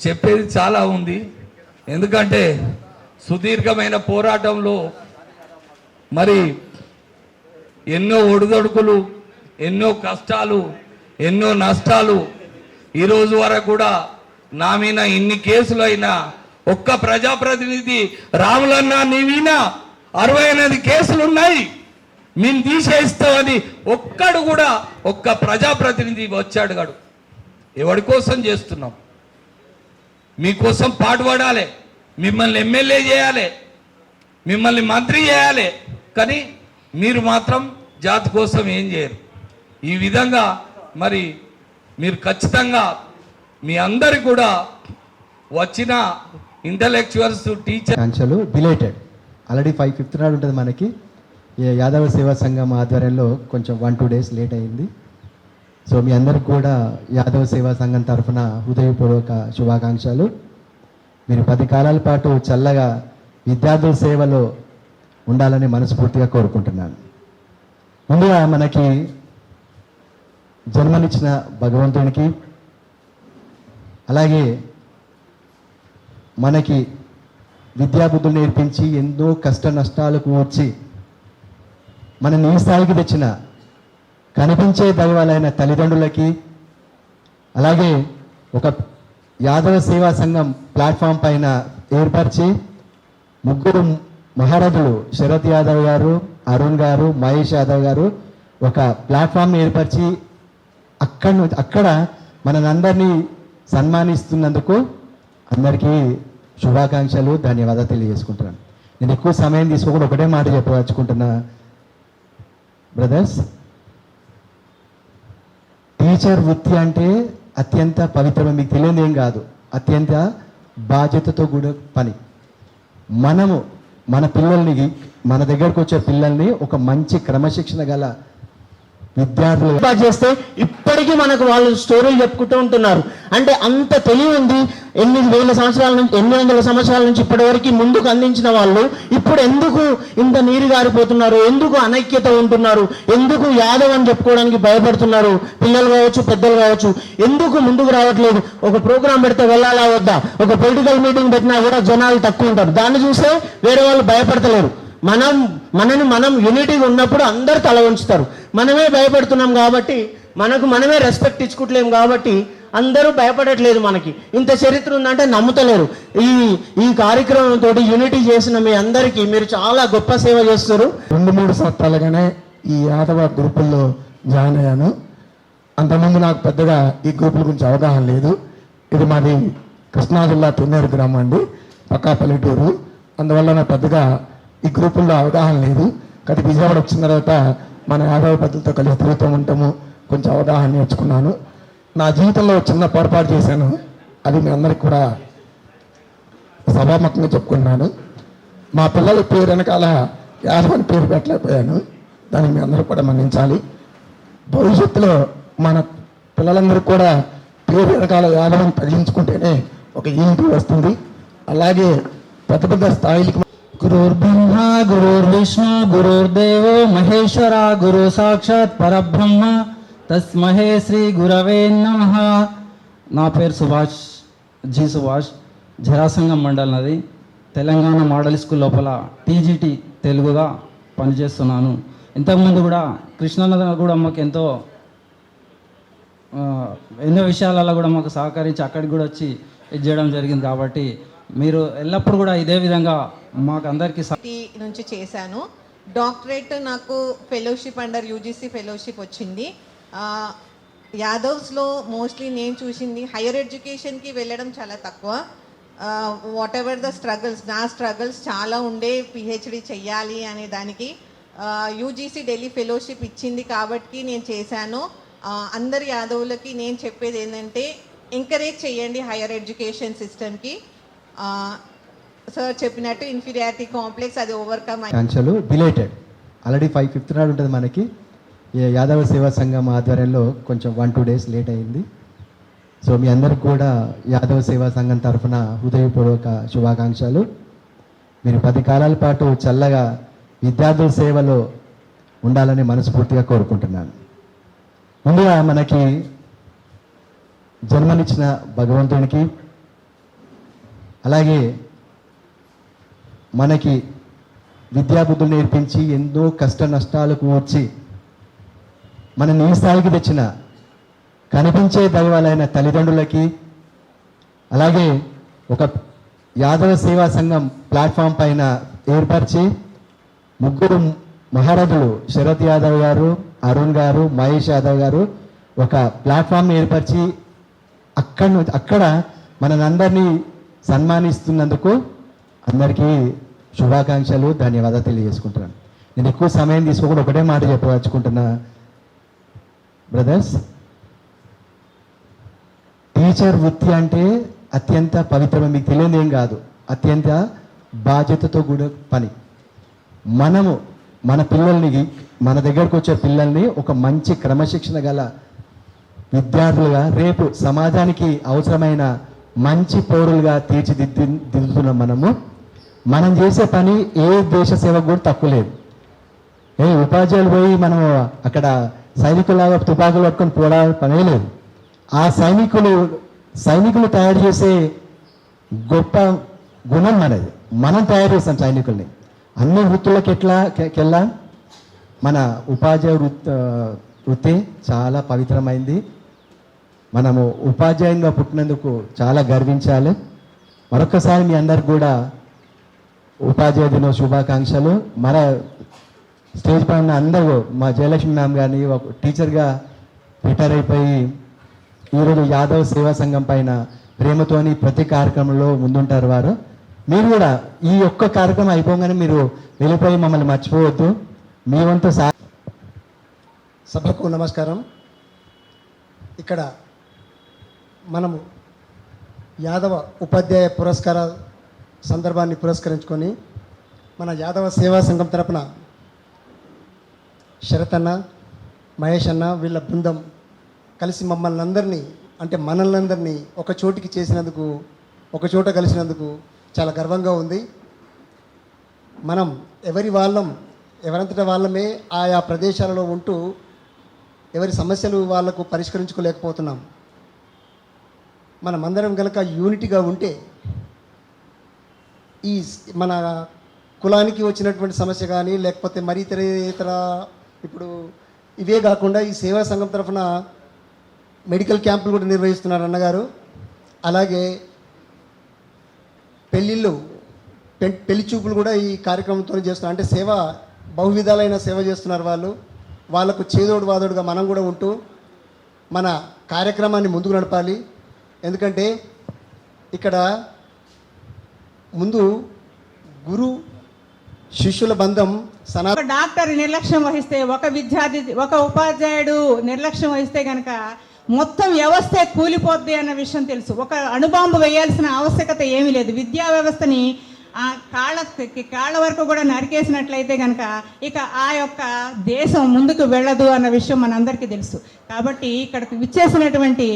Speaker 2: చెప్పేది చాలా ఉంది. ఎందుకంటే సుదీర్ఘమైన పోరాటంలో మరి ఎన్నో ఒడిదొడుకులు, ఎన్నో కష్టాలు, ఎన్నో నష్టాలు. ఈరోజు వరకు కూడా నా మీద ఇన్ని కేసులు అయినా ఒక్క ప్రజాప్రతినిధి రాములన్నా నీ మీద 68 కేసులు ఉన్నాయి మేము తీసేస్తామని ఒక్కడు కూడా ఒక్క ప్రజాప్రతినిధి వచ్చాడు కాడు. ఎవడి కోసం చేస్తున్నాం? మీకోసం పాటుపడాలి, మిమ్మల్ని ఎమ్మెల్యే చేయాలి, మిమ్మల్ని మంత్రి చేయాలి, కానీ మీరు మాత్రం జాతి కోసం ఏం చేయరు. ఈ విధంగా మరి మీరు ఖచ్చితంగా మీ అందరి కూడా వచ్చిన ఇంటలెక్చువల్స్ టీచర్
Speaker 4: ఆకాంక్షలు బిలేటెడ్ ఆల్రెడీ 5th నాడు ఉంటుంది మనకి. యాదవ సేవా సంఘం ఆధ్వర్యంలో కొంచెం 1-2 days లేట్ అయింది. సో మీ అందరికి కూడా యాదవ సేవా సంఘం తరఫున హృదయపూర్వక శుభాకాంక్షలు. మీరు 10 కాలాల పాటు చల్లగా విద్యార్థుల సేవలో ఉండాలని మనస్ఫూర్తిగా కోరుకుంటున్నాను. ముందుగా మనకి జన్మనిచ్చిన భగవంతునికి, అలాగే మనకి విద్యాబుద్ధులు నేర్పించి ఎన్నో కష్ట నష్టాలకు వచ్చి మన ఈ స్థాయికి తెచ్చిన కనిపించే దైవాలైన తల్లిదండ్రులకి, అలాగే ఒక యాదవ సేవా సంఘం ప్లాట్ఫామ్ పైన ఏర్పరిచి 3 మహారథులు శరత్ యాదవ్ గారు, అరుణ్ గారు, మహేష్ యాదవ్ గారు ఒక ప్లాట్ఫామ్ ఏర్పరిచి అక్కడ మనందరినీ సన్మానిస్తున్నందుకు అందరికీ శుభాకాంక్షలు, ధన్యవాదాలు తెలియజేసుకుంటున్నాను. నేను ఎక్కువ సమయం తీసుకోకుండా ఒకటే మాట చెప్పదలుచుకుంటున్నా. బ్రదర్స్, టీచర్ వృత్తి అంటే అత్యంత పవిత్రమైన, మీకు తెలియదు ఏం కాదు, అత్యంత బాధ్యతతో కూడిన పని. మనము మన పిల్లల్ని, మన దగ్గరకు వచ్చే పిల్లల్ని ఒక మంచి క్రమశిక్షణ గల విద్యార్థులు
Speaker 1: చేస్తే ఇప్పటికీ మనకు వాళ్ళు స్టోరీలు చెప్పుకుంటూ ఉంటున్నారు. అంటే అంత తెలివి ఉంది. 800 సంవత్సరాల నుంచి ఇప్పటి వరకు ముందుకు అందించిన వాళ్ళు ఇప్పుడు ఎందుకు ఇంత నీరు గారిపోతున్నారు, ఎందుకు అనైక్యత ఉంటున్నారు, ఎందుకు యాదవ్ అని చెప్పుకోవడానికి భయపడుతున్నారు, పిల్లలు కావచ్చు పెద్దలు కావచ్చు, ఎందుకు ముందుకు రావట్లేదు? ఒక ప్రోగ్రాం పెడితే వెళ్ళాలా వద్దా, ఒక పొలిటికల్ మీటింగ్ పెట్టినా కూడా జనాలు తక్కువ ఉంటారు. దాన్ని చూస్తే వేరే వాళ్ళు భయపడతలేరు. మనం యూనిటీగా ఉన్నప్పుడు అందరు తల ఉంచుతారు. మనమే భయపడుతున్నాం కాబట్టి, మనమే రెస్పెక్ట్ ఇచ్చుకోవట్లేము కాబట్టి అందరూ భయపడట్లేదు. మనకి ఇంత చరిత్ర ఉందంటే నమ్ముతలేరు. ఈ కార్యక్రమంతో యూనిటీ చేసిన మీ అందరికీ మీరు చాలా గొప్ప సేవ చేస్తారు.
Speaker 5: 2-3 సంవత్సరాలుగానే ఈ యాదవ గ్రూపుల్లో జాయిన్ అయ్యాను. అంతకుముందు నాకు పెద్దగా ఈ గ్రూపుల గురించి అవగాహన లేదు. ఇది మాది కృష్ణా జిల్లా తున్నేరు గ్రామం అండి, పక్కా పల్లెటూరు. అందువల్ల నాకు పెద్దగా ఈ గ్రూపుల్లో అవగాహన లేదు. కానీ విజయవాడ వచ్చిన తర్వాత మన యాదవ పెద్దలతో కలిసి తిరుగుతూ ఉంటాము, కొంచెం అవగాహన నేర్చుకున్నాను. నా జీవితంలో చిన్న పొరపాటు చేశాను, అది మీ అందరికి కూడా సభాముఖంగా చెప్పుకున్నాను. మా పిల్లల పేరు వెనకాల యాదవని పేరు పెట్టలేకపోయాను, దానికి మీ అందరూ కూడా మన్నించాలి. భవిష్యత్తులో మన పిల్లలందరూ కూడా పేరు వెనకాల యాదవని తగిలించుకుంటేనే ఒక యూనిటీ వస్తుంది. అలాగే పెద్ద పెద్ద స్థాయిలకు
Speaker 6: గురుర్బ్రహ్మ గురుర్విష్ణు గురుర్దేవో మహేశ్వర గురు సాక్షాత్ పరబ్రహ్మ తస్మహే శ్రీ గురవే నమః. నా పేరు సుభాష్, జరాసంగం మండల్ నది, తెలంగాణ మోడల్ స్కూల్ లోపల టీజీటీ తెలుగుగా పనిచేస్తున్నాను. ఇంతకుముందు కూడా కృష్ణానగర్ కూడా మాకు ఎన్నో విషయాలలో కూడా మాకు సహకరించి అక్కడికి కూడా వచ్చి ఇది చేయడం జరిగింది. కాబట్టి మీరు ఎల్లప్పుడు కూడా ఇదే విధంగా మాకు అందరికీ
Speaker 7: నుంచి చేశాను. డాక్టరేట్ నాకు ఫెలోషిప్ అండర్ యూజీసీ ఫెలోషిప్ వచ్చింది. యాదవ్స్లో మోస్ట్లీ నేను చూసింది హైయర్ ఎడ్యుకేషన్కి వెళ్ళడం చాలా తక్కువ. వాట్ ఎవర్ ద స్ట్రగల్స్, నా స్ట్రగల్స్ చాలా ఉండే పిహెచ్డి చెయ్యాలి అనే దానికి యూజీసీ ఢిల్లీ ఫెలోషిప్ ఇచ్చింది కాబట్టి నేను చేశాను. అందరి యాదవులకి నేను చెప్పేది ఏంటంటే ఎంకరేజ్ చేయండి హైయర్ ఎడ్యుకేషన్ సిస్టమ్కి. సార్ చెప్పినట్టు ఇన్ఫీరియారిటీ కాంప్లెక్స్ అది ఓవర్కమ్
Speaker 4: ఆకాంక్షలు బిలేటెడ్ ఆల్రెడీ 5th నాడు ఉంటుంది మనకి. యాదవ సేవా సంఘం ఆధ్వర్యంలో కొంచెం 1-2 days లేట్ అయింది. సో మీ అందరికి కూడా యాదవ సేవా సంఘం తరఫున హృదయపూర్వక శుభాకాంక్షలు. మీరు 10 కాలాల పాటు చల్లగా విద్యార్థుల సేవలో ఉండాలని మనస్ఫూర్తిగా కోరుకుంటున్నాను. ముందుగా మనకి జన్మనిచ్చిన భగవంతునికి, అలాగే మనకి విద్యాబుద్ధులు నేర్పించి ఎన్నో కష్ట నష్టాలకు వచ్చి మన ఈ స్థాయికి తెచ్చిన కనిపించే దైవాలైన తల్లిదండ్రులకి, అలాగే ఒక యాదవ సేవా సంఘం ప్లాట్ఫామ్ పైన ఏర్పరిచి 3 మహారథులు శరత్ యాదవ్ గారు, అరుణ్ గారు, మహేష్ యాదవ్ గారు ఒక ప్లాట్ఫామ్ ఏర్పరిచి అక్కడ మనందరినీ సన్మానిస్తున్నందుకు అందరికీ శుభాకాంక్షలు, ధన్యవాదాలు తెలియజేసుకుంటున్నాను. నేను ఎక్కువ సమయం తీసుకోకుండా ఒకటే మాట చెప్పదలుచుకుంటున్నా బ్రదర్స్. టీచర్ వృత్తి అంటే అత్యంత పవిత్రమైన, మీకు తెలియదు ఏం కాదు, అత్యంత బాధ్యతతో కూడిన పని. మనము మన పిల్లల్ని, మన దగ్గరకు వచ్చే పిల్లల్ని ఒక మంచి క్రమశిక్షణ గల విద్యార్థులుగా, రేపు సమాజానికి అవసరమైన మంచి పౌరులుగా తీర్చిదిద్దుతున్నాం. మనం చేసే పని ఏ దేశ సేవకు కూడా తక్కువ లేదు. ఉపాధ్యాయులు పోయి మనం అక్కడ సైనికులాగా తుపాకులు పట్టుకొని పోవడానికి పనే లేదు. ఆ సైనికులు తయారు చేసే గొప్ప గుణం మనది. మనం తయారు చేస్తాం సైనికుల్ని. అన్ని వృత్తులకెల్లా మన ఉపాధ్యాయ వృత్తి చాలా పవిత్రమైంది. మనము ఉపాధ్యాయునిగా పుట్టినందుకు చాలా గర్వించాలి. మరొకసారి మీ అందరికి కూడా ఉపాధ్యాయ దినోత్సవ శుభాకాంక్షలు. మన స్టేజ్ పైన అందరూ, మా జయలక్ష్మి మ్యామ్ గారిని ఒక టీచర్గా రిటైర్ అయిపోయి ఈరోజు యాదవ్ సేవా సంఘం పైన ప్రేమతోని ప్రతి కార్యక్రమంలో ముందుంటారు వారు. మీరు కూడా ఈ ఒక్క కార్యక్రమం అయిపోగానే మీరు వెళ్ళిపోయి మమ్మల్ని మర్చిపోవద్దు. మీ వంతు
Speaker 8: సభకు నమస్కారం. ఇక్కడ మనము యాదవ ఉపాధ్యాయ పురస్కార సందర్భాన్ని పురస్కరించుకొని మన యాదవ సేవా సంఘం తరపున శరత్ అన్న, మహేష్ అన్న వీళ్ళ బృందం కలిసి మమ్మల్ని అందరినీ, అంటే మనల్ని అందరినీ ఒక చోటికి చేసినందుకు, ఒక చోట కలిసినందుకు చాలా గర్వంగా ఉంది. మనం ఎవరంతటా వాళ్ళమే ఆయా ప్రదేశాలలో ఉంటూ ఎవరి సమస్యలు వాళ్లకు పరిష్కరించుకోలేకపోతున్నాం. మనమందరం కనుక యూనిటీగా ఉంటే ఈ మన కులానికి వచ్చినటువంటి సమస్య కానీ, లేకపోతే మరి ఇతర ఇప్పుడు ఇవే కాకుండా ఈ సేవా సంఘం తరఫున మెడికల్ క్యాంపులు కూడా నిర్వహిస్తున్నారు అన్నగారు. అలాగే పెళ్లి చూపులు కూడా ఈ కార్యక్రమంతో చేస్తున్నారు. అంటే సేవ బహువిధాలైన సేవ చేస్తున్నారు వాళ్ళకు చేదోడు వాదోడుగా మనం కూడా ఉంటూ మన కార్యక్రమాన్ని ముందుకు నడపాలి. ఎందుకంటే ఇక్కడ ముందు గురు శిష్యుల బంధం
Speaker 9: ఒక డాక్టర్ నిర్లక్ష్యం వహిస్తే, ఒక ఉపాధ్యాయుడు నిర్లక్ష్యం వహిస్తే కనుక మొత్తం వ్యవస్థే కూలిపోద్ది అన్న విషయం తెలుసు. ఒక అణుబాంబు వేయాల్సిన ఆవశ్యకత ఏమీ లేదు. విద్యా వ్యవస్థని ఆ కాళ్ళ వరకు కూడా నరికేసినట్లయితే కనుక ఇక ఆ యొక్క దేశం ముందుకు వెళ్ళదు అన్న విషయం మనందరికీ తెలుసు. కాబట్టి ఇక్కడికి విచ్చేసినటువంటి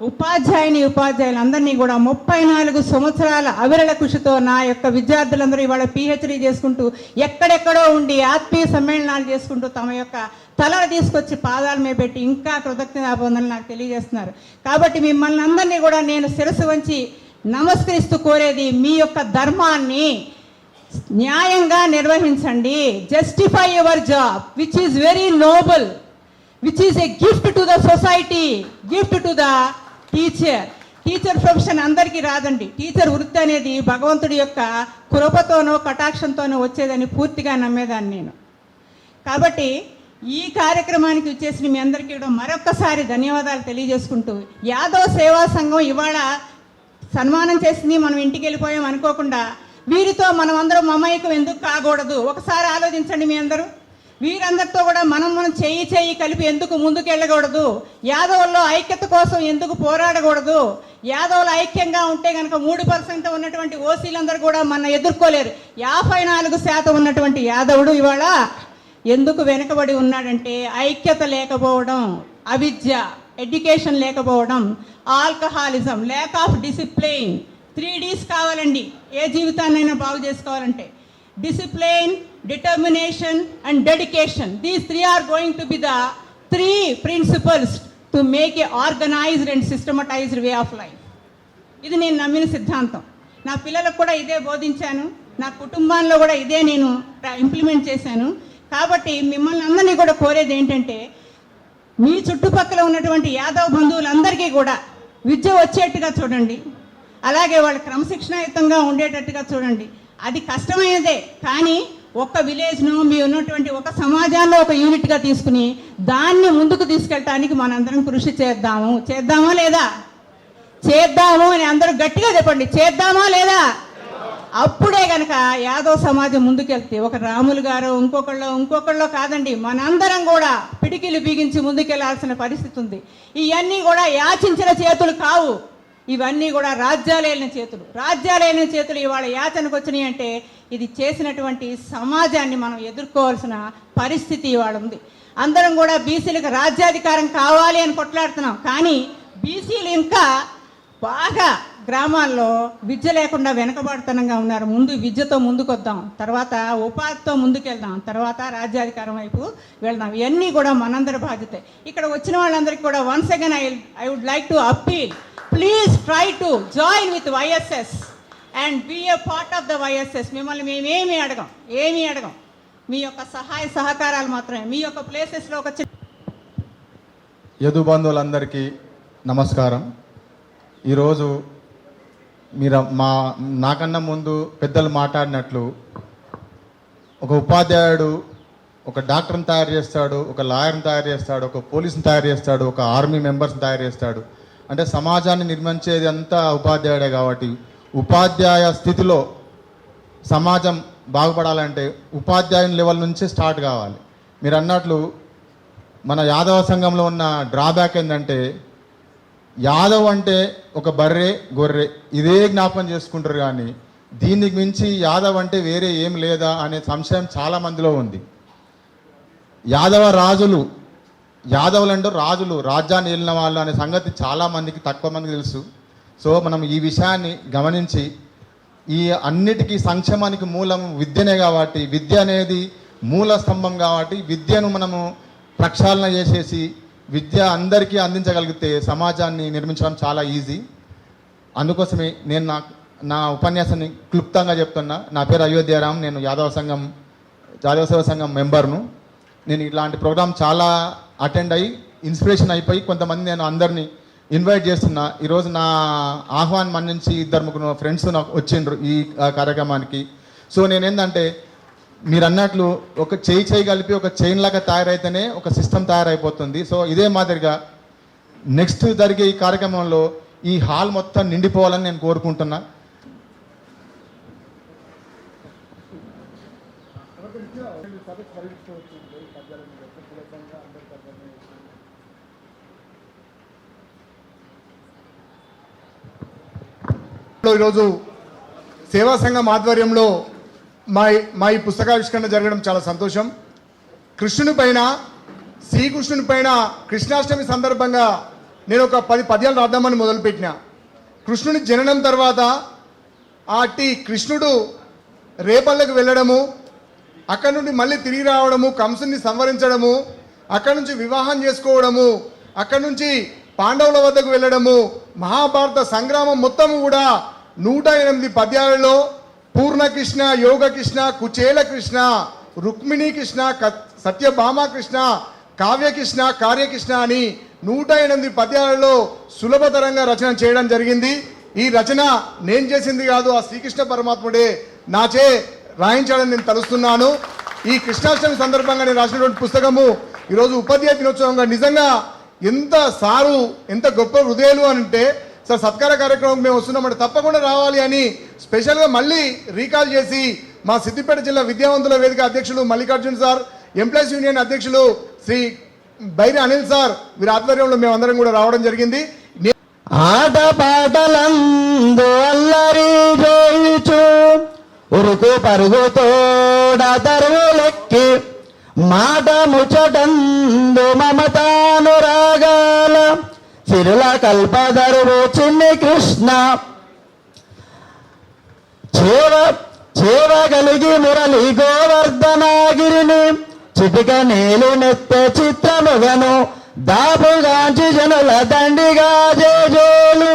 Speaker 9: ఉపాధ్యాయులందరినీ కూడా 34 సంవత్సరాల అవిరళ కృషితో నా యొక్క విద్యార్థులందరూ ఇవాళ పిహెచ్డీ చేసుకుంటూ ఎక్కడెక్కడో ఉండి ఆత్మీయ సమ్మేళనాలు చేసుకుంటూ తమ యొక్క తలను తీసుకొచ్చి పాదాల మీద పెట్టి ఇంకా కృతజ్ఞతాబంధనలు నాకు తెలియజేస్తున్నారు. కాబట్టి మిమ్మల్ని అందరినీ కూడా నేను శిరస్సు వంచి నమస్కరిస్తూ కోరేది, మీ యొక్క ధర్మాన్ని న్యాయంగా నిర్వహించండి. Justify your job which is very Nobel, which is a gift to the society, gift to the teacher profession అందరికీ రాదండి. టీచర్ వృత్తి అనేది భగవంతుడి యొక్క కృపతోనో కటాక్షంతోనో వచ్చేదని పూర్తిగా నమ్మేదాన్ని నేను. కాబట్టి ఈ కార్యక్రమానికి వచ్చేసి మీ అందరికీ కూడా మరొక్కసారి ధన్యవాదాలు తెలియజేసుకుంటూ, యాదవ్ సేవా సంఘం ఇవాళ సన్మానం చేసింది, మనం ఇంటికి వెళ్ళిపోయాం అనుకోకుండా వీరితో మనం అందరం మమైకం ఎందుకు కాకూడదు? ఒకసారి ఆలోచించండి మీ అందరూ. వీరందరితో కూడా మనం చేయి కలిపి ఎందుకు ముందుకు వెళ్ళకూడదు? యాదవుల్లో ఐక్యత కోసం ఎందుకు పోరాడకూడదు? యాదవులు ఐక్యంగా ఉంటే కనుక 3% ఉన్నటువంటి ఓసీలందరూ కూడా మన ఎదుర్కోలేరు. 54% ఉన్నటువంటి యాదవుడు ఇవాళ ఎందుకు వెనుకబడి ఉన్నాడంటే ఐక్యత లేకపోవడం, అవిద్య, ఎడ్యుకేషన్ లేకపోవడం, alcoholism, lack of discipline. 3Ds కావాలండి ఏ జీవితాన్నైనా బాగు చేసుకోవాలంటే. Discipline, determination and dedication. These 3 are going to be the 3 principles to make a organized and systematized way of life. ఇది నేను నమ్మిన సిద్ధాంతం. నా పిల్లలకు కూడా ఇదే బోధించాను, నా కుటుంబాల్లో కూడా ఇదే నేను ఇంప్లిమెంట్ చేశాను. కాబట్టి మిమ్మల్ని అందరినీ కూడా కోరేది ఏంటంటే, మీ చుట్టుపక్కల ఉన్నటువంటి యాదవ్ బంధువులందరికీ కూడా విద్య వచ్చేట్టుగా చూడండి, అలాగే వాళ్ళు క్రమశిక్షణాయుతంగా ఉండేటట్టుగా చూడండి. అది కష్టమైనదే, కానీ ఒక్క విలేజ్ను మీ ఉన్నటువంటి ఒక సమాజాల్లో ఒక యూనిట్గా తీసుకుని దాన్ని ముందుకు తీసుకెళ్ళటానికి మనందరం కృషి చేద్దామా లేదా? చేద్దాము అని అందరూ గట్టిగా చెప్పండి. చేద్దామా లేదా? అప్పుడే కనుక యాదవ్ సమాజం ముందుకెళ్తే ఒక రాములు గారు ఇంకొకళ్ళో కాదండి, మనందరం కూడా పిడికిలు బిగించి ముందుకెళ్లాల్సిన పరిస్థితి ఉంది. ఇవన్నీ కూడా యాచించిన చేతులు కావు, ఇవన్నీ కూడా రాజ్యాలేలిన చేతులు ఇవాళ యాచనకు వచ్చినాయి అంటే ఇది చేసినటువంటి సమాజాన్ని మనం ఎదుర్కోవాల్సిన పరిస్థితి ఇవాళ ఉంది. అందరం కూడా బీసీలకు రాజ్యాధికారం కావాలి అని కొట్లాడుతున్నాం, కానీ బీసీలు ఇంకా బాగా గ్రామాల్లో విద్య లేకుండా వెనకబడుతనంగా ఉన్నారు. ముందు విద్యతో ముందుకొద్దాం, తర్వాత ఉపాధితో ముందుకెళ్దాం, తర్వాత రాజ్యాధికారం వైపు వెళ్దాం. ఇవన్నీ కూడా మనందరి బాధ్యత. ఇక్కడ వచ్చిన వాళ్ళందరికీ కూడా once again I would like to appeal, please try to join with YSS and be a part of the YSS. మిమ్మల్ని మేమేమీ అడగం, మీ యొక్క సహాయ సహకారాలు మాత్రమే. మీ యొక్క ప్లేసెస్లో ఒక
Speaker 10: యదు బంధువులందరికీ నమస్కారం. ఈరోజు మీరు నాకన్నా ముందు పెద్దలు మాట్లాడినట్లు ఒక ఉపాధ్యాయుడు ఒక డాక్టర్ని తయారు చేస్తాడు, ఒక లాయర్ని తయారు చేస్తాడు, ఒక పోలీసుని తయారు చేస్తాడు, ఒక ఆర్మీ మెంబర్స్ని తయారు చేస్తాడు. అంటే సమాజాన్ని నిర్మించేది అంతా ఉపాధ్యాయుడే. కాబట్టి ఉపాధ్యాయ స్థితిలో సమాజం బాగుపడాలంటే ఉపాధ్యాయుని లెవెల్ నుంచి స్టార్ట్ కావాలి. మీరు అన్నట్లు మన యాదవ సంఘంలో ఉన్న డ్రాబ్యాక్ ఏంటంటే, యాదవ్ అంటే ఒక బర్రె గొర్రె ఇదే జ్ఞాపకం చేసుకుంటారు, కానీ దీనికి మించి యాదవ్ అంటే వేరే ఏం లేదా అనే సంశయం చాలా మందిలో ఉంది. యాదవులంటే రాజులు, రాజ్యాన్ని ఏలిన వాళ్ళు అనే సంగతి చాలామందికి తక్కువ మందికి తెలుసు. సో మనం ఈ విషయాన్ని గమనించి ఈ అన్నిటికీ సంక్షేమానికి మూలం విద్యనే కాబట్టి, విద్య అనేది మూల స్తంభం కాబట్టి విద్యను మనము ప్రక్షాళన చేసేసి విద్య అందరికీ అందించగలిగితే సమాజాన్ని నిర్మించడం చాలా ఈజీ. అందుకోసమే నేను నా ఉపన్యాసాన్ని క్లుప్తంగా చెప్తున్నా. నా పేరు అయోధ్యారామ్, నేను యాదవ సేవా సంఘం మెంబర్ను. నేను ఇలాంటి ప్రోగ్రామ్ చాలా అటెండ్ అయ్యి ఇన్స్పిరేషన్ అయిపోయి కొంతమంది నేను అందరినీ ఇన్వైట్ చేస్తున్నా. ఈరోజు నా ఆహ్వానం మన్నించి 2-3 ఫ్రెండ్స్ నాకు వచ్చిండ్రు ఈ కార్యక్రమానికి. సో నేనేంటంటే మీరు అన్నట్లు ఒక చేయి కలిపి ఒక చైన్ లాగా తయారైతేనే ఒక సిస్టమ్ తయారైపోతుంది. సో ఇదే మాదిరిగా నెక్స్ట్ జరిగే ఈ కార్యక్రమంలో ఈ హాల్ మొత్తం నిండిపోవాలని నేను కోరుకుంటున్నా.
Speaker 5: ఈరోజు సేవా సంఘం ఆధ్వర్యంలో మా ఈ పుస్తకావిష్కరణ జరగడం చాలా సంతోషం. శ్రీకృష్ణుని పైన కృష్ణాష్టమి సందర్భంగా నేను ఒక 10 పద్యాలు రాద్దామని మొదలుపెట్టిన. కృష్ణుని జననం తర్వాత కృష్ణుడు రేపల్లెకు వెళ్ళడము, అక్కడి నుండి మళ్ళీ తిరిగి రావడము, కంసుని సంవరించడము, అక్కడి నుంచి వివాహం చేసుకోవడము, అక్కడి నుంచి పాండవుల వద్దకు వెళ్ళడము, మహాభారత సంగ్రామం మొత్తం కూడా 108 పద్యాలలో పూర్ణకృష్ణ, యోగకృష్ణ, కుచేల కృష్ణ, రుక్మిణీ కృష్ణ, సత్యభామ కృష్ణ, కావ్యకృష్ణ, కార్యకృష్ణ అని 108 పద్యాలలో సులభతరంగా రచన చేయడం జరిగింది. ఈ రచన నేను చేసింది కాదు, ఆ శ్రీకృష్ణ పరమాత్ముడే నాచే రాయించాలని నేను తలుస్తున్నాను. ఈ కృష్ణాష్టమి సందర్భంగా నేను రాసినటువంటి పుస్తకము ఈరోజు ఉపాధ్యాయ దినోత్సవంగా నిజంగా ఎంత గొప్ప హృదయాలు అని అంటే, సార్ సత్కార కార్యక్రమం మేము వస్తున్నామంటే తప్పకుండా రావాలి అని స్పెషల్గా మళ్ళీ రీకాల్ చేసి మా సిద్దిపేట జిల్లా విద్యావంతుల వేదిక అధ్యక్షులు మల్లికార్జున్ సార్, ఎంప్లాయీస్ యూనియన్ అధ్యక్షులు శ్రీ బైరి అనిల్ సార్ వీరి ఆధ్వర్యంలో మేమందరం కూడా రావడం జరిగింది.
Speaker 11: ఆట పాటలందు అల్లరి జోయిచు ఉరుకు పరుగుతోడ తరువులెక్కి మాట ముచ్చటందు మమతానురాగాల సిరుల కల్పదరువు చిన్ని కృష్ణ చేవగలిగి మురళి గోవర్ధనాగిరిని చిటిక నీలు నెత్తే చిత్రముగను దాపుగాంచి జనుల దండిగా జేజోలు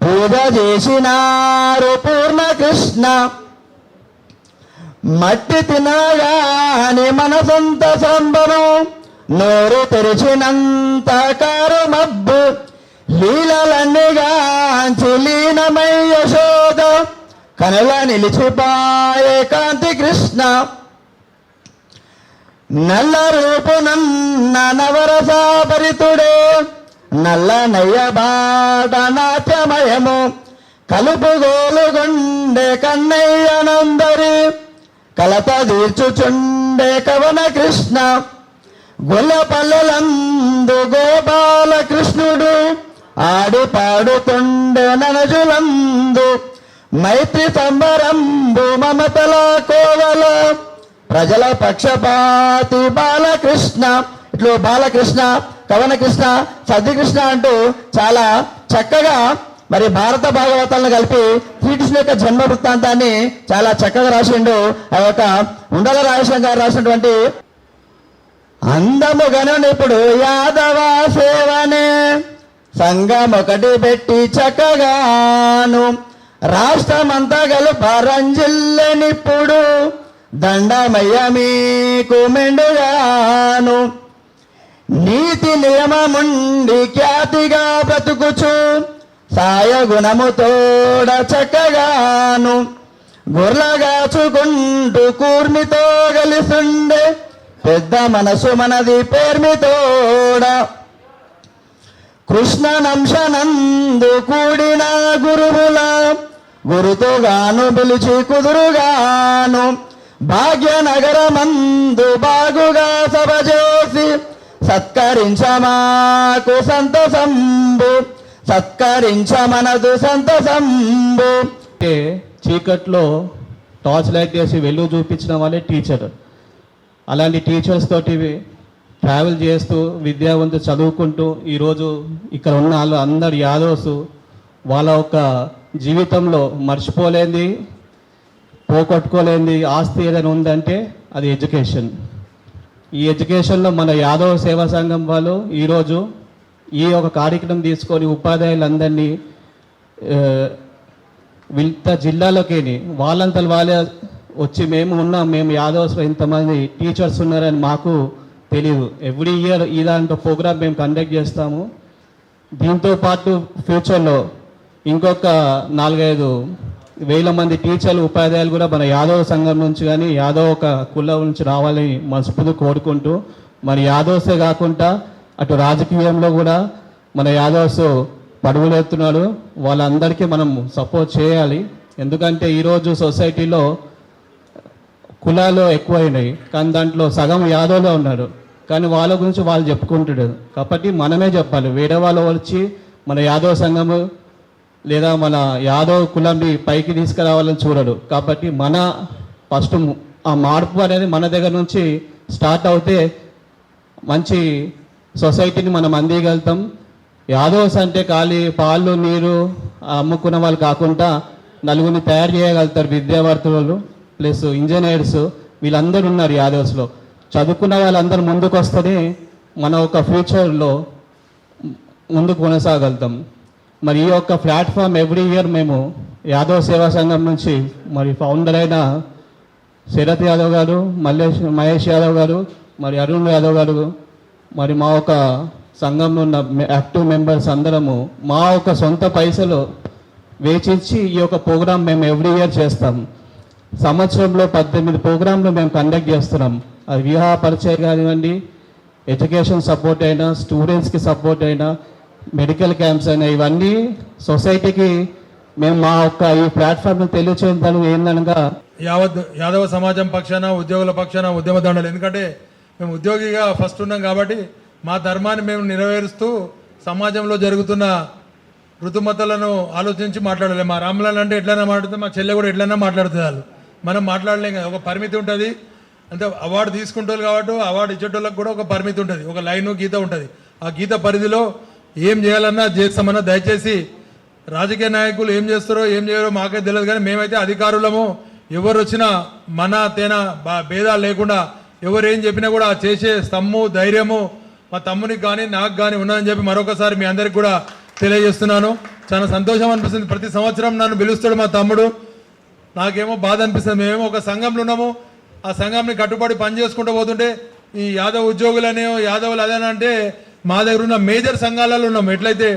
Speaker 11: పూజ చేసినారు పూర్ణకృష్ణ. మట్టి తినగాని మనసంత సంభవం నోరు తెరిచినంత కారు మబ్బు లీలలన్నీగాంచి లీనమై యశోద కనుల నిలిచిపాయే కాంతి కృష్ణ. నల్ల రూపునన్న నవరసాపరితుడే నల్ల నయ్య బాట నాట్యమయము కలుపుగోలుగొండే కన్నయ్యనందరి కలత తీర్చుచుండే కవన కృష్ణ గొల్లపల్లెలందు గోపాలకృష్ణుడు ఆడి పాడుతుండే ననజులందు మైత్రి సంబరంబు మమతల కోవల ప్రజల పక్షపాతి బాలకృష్ణ. ఇట్లు బాలకృష్ణ, కవన కృష్ణ, సద్యకృష్ణ అంటూ చాలా చక్కగా మరి భారత భాగవతాలను కలిపి శ్రీకృష్ణ యొక్క జన్మ వృత్తాంతాన్ని చాలా చక్కగా రాసిండు. ఆ యొక్క ఉండల రాజేశ్వరం గారు రాసినటువంటి అందము గనునిప్పుడు యాదవ సేవనే సంఘం ఒకటి పెట్టి చక్కగాను రాష్ట్రమంతా గలుప రంజిల్లనిప్పుడు దండమయ్య మీకు మెండుగాను నీతి నియమముండి ఖ్యాతిగా బ్రతుకుచు సాయ గుణముతోడ చక్కగాను గొర్లగాచుకుంటూ కూర్మితో కలిసుండే పెద్ద మనసు మనది పేర్మితోడ కృష్ణనంశనందు కూడిన గురువుల గురుతో గాను పిలిచి కుదురుగాను భాగ్యనగరమందు బాగుగా సభ చేసి సత్కరించమాకు సంతసంబు సత్కరించమనదు సంతసంబు.
Speaker 1: చీకట్లో టార్చ్ లైట్ చేసి వెలుగు చూపించిన వాళ్ళే టీచర్. అలాంటి టీచర్స్ తోటి ట్రావెల్ చేస్తూ విద్యావంతులు చదువుకుంటూ ఈరోజు ఇక్కడ ఉన్న వాళ్ళు అందరు యాదవ్స్ వాళ్ళ యొక్క జీవితంలో మర్చిపోలేంది, పోగొట్టుకోలేంది ఆస్తి ఏదైనా ఉందంటే అది ఎడ్యుకేషన్. ఈ ఎడ్యుకేషన్లో మన యాదవ్ సేవా సంఘం వాళ్ళు ఈరోజు ఈ ఒక కార్యక్రమం తీసుకొని ఉపాధ్యాయులందరినీ ఇంత జిల్లాలోకి వాళ్ళంతా వాళ్ళే వచ్చి మేము ఉన్నాం, మేము యాదవ్స్లో ఇంతమంది టీచర్స్ ఉన్నారని మాకు తెలియదు. ఎవ్రీ ఇయర్ ఈ దాంట్లో ప్రోగ్రామ్ మేము కండక్ట్ చేస్తాము. దీంతో పాటు ఫ్యూచర్లో ఇంకొక 4-5 వేల మంది టీచర్లు ఉపాధ్యాయులు కూడా మన యాదవ్ సంఘం నుంచి కానీ యాదవ్ ఒక కులం నుంచి రావాలని మనస్ఫూర్తిగా కోరుకుంటూ మరి యాదవ్సే కాకుండా అటు రాజకీయంలో కూడా మన యాదవ్స్ పడుగులెత్తున్నాడు. వాళ్ళందరికీ మనం సపోర్ట్ చేయాలి. ఎందుకంటే ఈరోజు సొసైటీలో కులాలు ఎక్కువైనాయి, కానీ దాంట్లో సగం యాదవ్లో ఉన్నారు. కానీ వాళ్ళ గురించి వాళ్ళు చెప్పుకుంటాడు. కాబట్టి మనమే చెప్పాలి. వేరే వాళ్ళు వచ్చి మన యాదవ్ సంఘము లేదా మన యాదవ్ కులాన్ని పైకి తీసుకురావాలని చూడడు. కాబట్టి మన ఫస్ట్ ఆ మార్పు అనేది మన దగ్గర నుంచి స్టార్ట్ అవుతే మంచి సొసైటీని మనం అందియగలుగుతాం. యాదవ్స్ అంటే ఖాళీ పాలు నీరు అమ్ముకున్న వాళ్ళు కాకుండా నలుగురిని తయారు చేయగలుగుతారు. విద్యావర్తులు ప్లస్ ఇంజనీర్స్ వీళ్ళందరూ ఉన్నారు యాదవ్స్లో. చదువుకున్న వాళ్ళందరూ ముందుకు వస్తేనే మన ఒక ఫ్యూచర్లో ముందుకు కొనసాగలుగుతాం. మరి ఈ యొక్క ప్లాట్ఫామ్ ఎవ్రీ ఇయర్ మేము యాదవ్ సేవా సంఘం నుంచి మరి ఫౌండర్ అయిన శరత్ యాదవ్ గారు, మహేష్ యాదవ్ గారు, మరి అరుణ్ యాదవ్ గారు, మరి మా ఒక సంఘంలో ఉన్న యాక్టివ్ మెంబర్స్ అందరము మా ఒక సొంత పైసలు వేచించి ఈ యొక్క ప్రోగ్రాం మేము ఎవ్రీ ఇయర్ చేస్తాం. సంవత్సరంలో 18 ప్రోగ్రాంలు మేము కండక్ట్ చేస్తున్నాం. అది వివాహ పరిచయం కానివ్వండి, ఎడ్యుకేషన్ సపోర్ట్ అయినా, స్టూడెంట్స్కి సపోర్ట్ అయినా, మెడికల్ క్యాంప్స్ అయినా, ఇవన్నీ సొసైటీకి మేము మా యొక్క ఈ ప్లాట్ఫామ్ను తెలియచేయడం ఏందనగా
Speaker 12: యావత్ యాదవ సమాజం పక్షాన, ఉద్యోగుల పక్షాన ఉద్యమదండలు. ఎందుకంటే మేము ఉద్యోగిగా ఫస్ట్ ఉన్నాం కాబట్టి మా ధర్మాన్ని మేము నెరవేరుస్తూ సమాజంలో జరుగుతున్న ఋతుమతలను ఆలోచించి మాట్లాడలేము. మా రామ్లాల్ అంటే ఎట్లైనా మాట్లాడుతుంది, మా చెల్లె కూడా ఎట్లైనా మాట్లాడుతుంది. వాళ్ళు మనం మాట్లాడలేం కదా, ఒక పరిమితి ఉంటుంది. అంటే అవార్డు తీసుకుంటారు కాబట్టి అవార్డు ఇచ్చేటోళ్ళకి కూడా ఒక పరిమితి ఉంటుంది, ఒక లైను గీత ఉంటుంది. ఆ గీత పరిధిలో ఏం చేయాలన్నా చేస్తామన్నా దయచేసి రాజకీయ నాయకులు ఏం చేస్తారో ఏం చేయరో మాకే తెలియదు. కానీ మేమైతే అధికారులము, ఎవరు వచ్చినా మన తేనా భేదాలు లేకుండా ఎవరు ఏం చెప్పినా కూడా చేసే స్తమ్ము ధైర్యము మా తమ్మునికి కానీ నాకు కానీ ఉన్నదని చెప్పి మరొకసారి మీ అందరికి కూడా తెలియజేస్తున్నాను. చాలా సంతోషం అనిపిస్తుంది. ప్రతి సంవత్సరం నన్ను పిలుస్తాడు మా తమ్ముడు, నాకేమో బాధ అనిపిస్తుంది. మేమేమో ఒక సంఘంలో ఉన్నాము, ఆ సంఘంని కట్టుబడి పని చేసుకుంటూ పోతుంటే ఈ యాదవ్ ఉద్యోగులనే యాదవులు అదేనంటే మా దగ్గర ఉన్న మేజర్ సంఘాలలో ఉన్నాము. ఎట్లయితే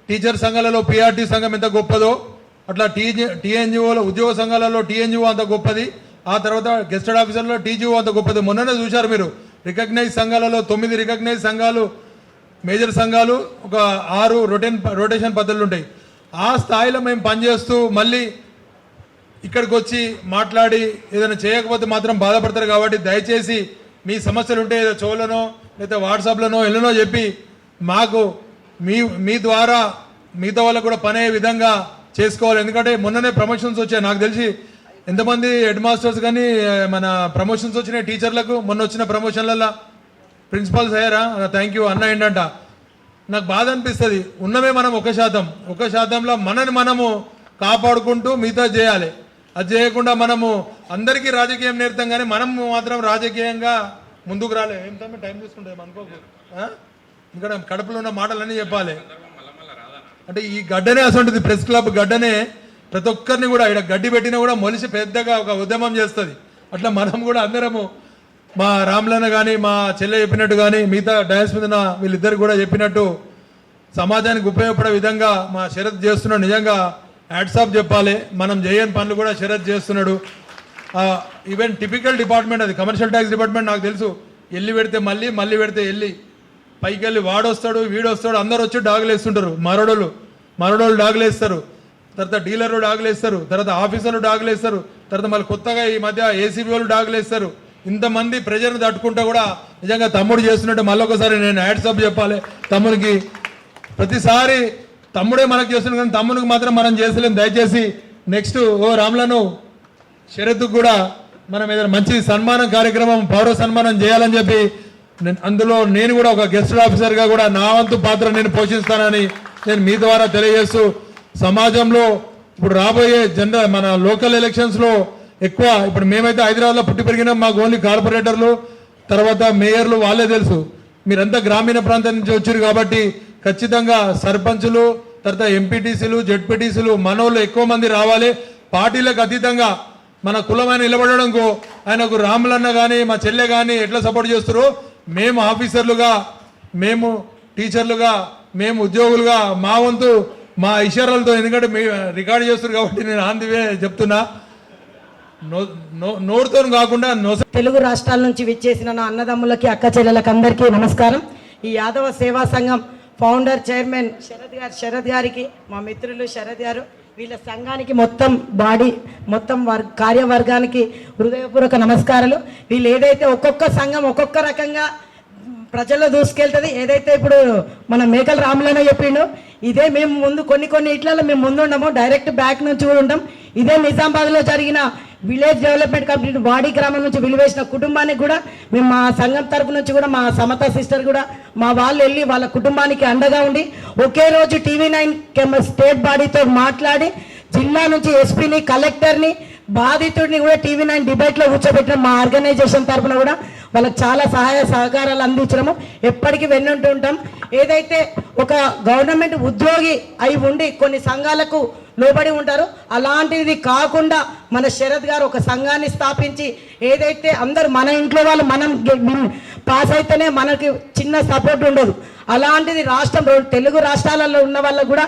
Speaker 12: టీచర్ సంఘాలలో పిఆర్టీ సంఘం ఎంత గొప్పదో అట్లా టీఎన్జిఓలో ఉద్యోగ సంఘాలలో టీఎన్జిఓ అంత గొప్పది. ఆ తర్వాత గెస్టెడ్ ఆఫీసర్లో టీజీఓ అంత గొప్పది. మొన్ననే చూశారు మీరు, రికగ్నైజ్ సంఘాలలో 9 రికగ్నైజ్ సంఘాలు, మేజర్ సంఘాలు, ఒక 6 రొటేషన్ పద్ధతులు ఉంటాయి. ఆ స్థాయిలో మేము పనిచేస్తూ మళ్ళీ ఇక్కడికి వచ్చి మాట్లాడి ఏదైనా చేయకపోతే మాత్రం బాధపడతారు. కాబట్టి దయచేసి మీ సమస్యలు ఉంటే ఏదో చోలనో లేదా వాట్సాప్లోనో ఎల్లునో చెప్పి మాకు మీ ద్వారా మిగతా వాళ్ళకు కూడా పని అయ్యే విధంగా చేసుకోవాలి. ఎందుకంటే మొన్ననే ప్రమోషన్స్ వచ్చాయి. నాకు తెలిసి ఎంతమంది హెడ్ మాస్టర్స్ కానీ మన ప్రమోషన్స్ వచ్చినాయి టీచర్లకు. మొన్న వచ్చిన ప్రమోషన్లలో ప్రిన్సిపాల్స్ అయ్యారా? థ్యాంక్ యూ అన్న. ఏంటంట నాకు బాధ అనిపిస్తుంది. ఉన్నమే మనం 1%లో మనము కాపాడుకుంటూ మిగతా చేయాలి. అది చేయకుండా మనము అందరికీ రాజకీయం నేర్తాం కానీ మనం మాత్రం రాజకీయంగా ముందుకు రాలే. ఏం టైం తీసుకుంటాం అనుకోకు. ఇక్కడ కడుపులో ఉన్న మాటలన్నీ చెప్పాలి. అంటే ఈ గడ్డనే అసలు ప్రెస్ క్లబ్ గడ్డనే ప్రతి ఒక్కరిని కూడా ఇక్కడ గడ్డి పెట్టినా కూడా మొలిసి పెద్దగా ఒక ఉద్యమం చేస్తుంది. అట్లా మనం కూడా అందరము మా రామ్లన్న కానీ మా చెల్లె చెప్పినట్టు కానీ మిగతా డయాస్ మీద వీళ్ళిద్దరు కూడా చెప్పినట్టు సమాజానికి ఉపయోగపడే విధంగా మా శరత్ చేస్తున్నాడు. నిజంగా హ్యాట్సాప్ చెప్పాలి. మనం చేయని పనులు కూడా శరత్ చేస్తున్నాడు. ఈవెన్ టిపికల్ డిపార్ట్మెంట్ అది కమర్షియల్ ట్యాక్స్ డిపార్ట్మెంట్. నాకు తెలుసు ఎల్లి పెడితే మళ్ళీ పెడితే ఎల్లి పైకి వెళ్ళి వాడొస్తాడు వీడొస్తాడు అందరు వచ్చి డాగులు వేస్తుంటారు. మరడోళ్ళు డాగులు వేస్తారు, తర్వాత డీలర్లు డాగులు వేస్తారు, తర్వాత ఆఫీసర్లు డాగులు వేస్తారు, తర్వాత మళ్ళీ కొత్తగా ఈ మధ్య ఏసీబీ వాళ్ళు డాగులు వేస్తారు. ఇంతమంది ప్రెజర్ని తట్టుకుంటా కూడా నిజంగా తమ్ముడు చేస్తున్నట్టు మళ్ళొకసారి నేను హ్యాట్సాప్ చెప్పాలి తమ్మునికి. ప్రతిసారి తమ్ముడే మనకు చేస్తున్నాడు కానీ తమ్మునికి మాత్రం మనం చేసలేం. దయచేసి నెక్స్ట్ రామ్లను శరత్కు కూడా మనం ఏదైనా మంచి సన్మానం కార్యక్రమం పౌర సన్మానం చేయాలని చెప్పి అందులో నేను కూడా ఒక గెస్ట్ ఆఫీసర్గా కూడా నా వంతు పాత్ర నేను పోషిస్తానని నేను మీ ద్వారా తెలియజేస్తూ సమాజంలో ఇప్పుడు రాబోయే మన లోకల్ ఎలక్షన్స్లో ఎక్కువ ఇప్పుడు మేమైతే హైదరాబాద్లో పుట్టి పెరిగినాం. మాకు ఓన్లీ కార్పొరేటర్లు తర్వాత మేయర్లు వాళ్ళే తెలుసు. మీరంతా గ్రామీణ ప్రాంతం నుంచి వచ్చారు కాబట్టి ఖచ్చితంగా సర్పంచులు తర్వాత ఎంపీటీసీలు జెడ్పీటీసీలు మనోళ్ళు ఎక్కువ మంది రావాలి. పార్టీలకు అతీతంగా మన కులమైన నిలబడడంకు ఆయనకు రాములన్న కానీ మా చెల్లె కానీ ఎట్లా సపోర్ట్ చేస్తారో మేము ఆఫీసర్లుగా మేము టీచర్లుగా మేము ఉద్యోగులుగా మా వంతు మా ఇషారాలతో, ఎందుకంటే మీ రికార్డు చేస్తారు కాబట్టి నేను ఆందివే చెప్తున్నా. నోరుతో కాకుండా
Speaker 13: తెలుగు రాష్ట్రాల నుంచి విచ్చేసిన నా అన్నదమ్ములకి అక్క చెల్లెలకు అందరికీ నమస్కారం. ఈ యాదవ సేవా సంఘం ఫౌండర్ చైర్మన్ శరత్ గారికి, మా మిత్రులు శరత్ గారు, వీళ్ళ సంఘానికి మొత్తం కార్యవర్గానికి హృదయపూర్వక నమస్కారాలు. వీళ్ళు ఏదైతే ఒక్కొక్క సంఘం ఒక్కొక్క రకంగా ప్రజల్లో దూసుకెళ్తుంది. ఏదైతే ఇప్పుడు మన మేకల రాములనే చెప్పిండు, ఇదే మేము ముందు కొన్ని ఇట్లలో మేము ముందు ఉండము, డైరెక్ట్ బ్యాక్ నుంచి కూడా ఉంటాం. ఇదే నిజామాబాద్లో జరిగిన విలేజ్ డెవలప్మెంట్ కంపెనీ వాడి గ్రామం నుంచి వెలివేసిన కుటుంబానికి కూడా మేము మా సంఘం తరపు నుంచి కూడా మా సమత సిస్టర్ కూడా మా వాళ్ళు వెళ్ళి వాళ్ళ కుటుంబానికి అండగా ఉండి ఒకే రోజు TV9 స్టేట్ బాడీతో మాట్లాడి జిల్లా నుంచి ఎస్పీని కలెక్టర్ని బాధితుడిని కూడా TV9 డిబేట్లో కూర్చోబెట్టిన మా ఆర్గనైజేషన్ తరఫున కూడా వాళ్ళకి చాలా సహాయ సహకారాలు అందించడము ఎప్పటికీ వెన్నుంటూ ఉంటాం. ఏదైతే ఒక గవర్నమెంట్ ఉద్యోగి అయి ఉండి కొన్ని సంఘాలకు లోబడి ఉంటారు, అలాంటిది కాకుండా మన శరత్ గారు ఒక సంఘాన్ని స్థాపించి ఏదైతే అందరూ మన ఇంట్లో వాళ్ళు మనం పాస్ అయితేనే మనకి చిన్న సపోర్ట్ ఉండదు. అలాంటిది తెలుగు రాష్ట్రాలలో ఉన్న వాళ్ళకు కూడా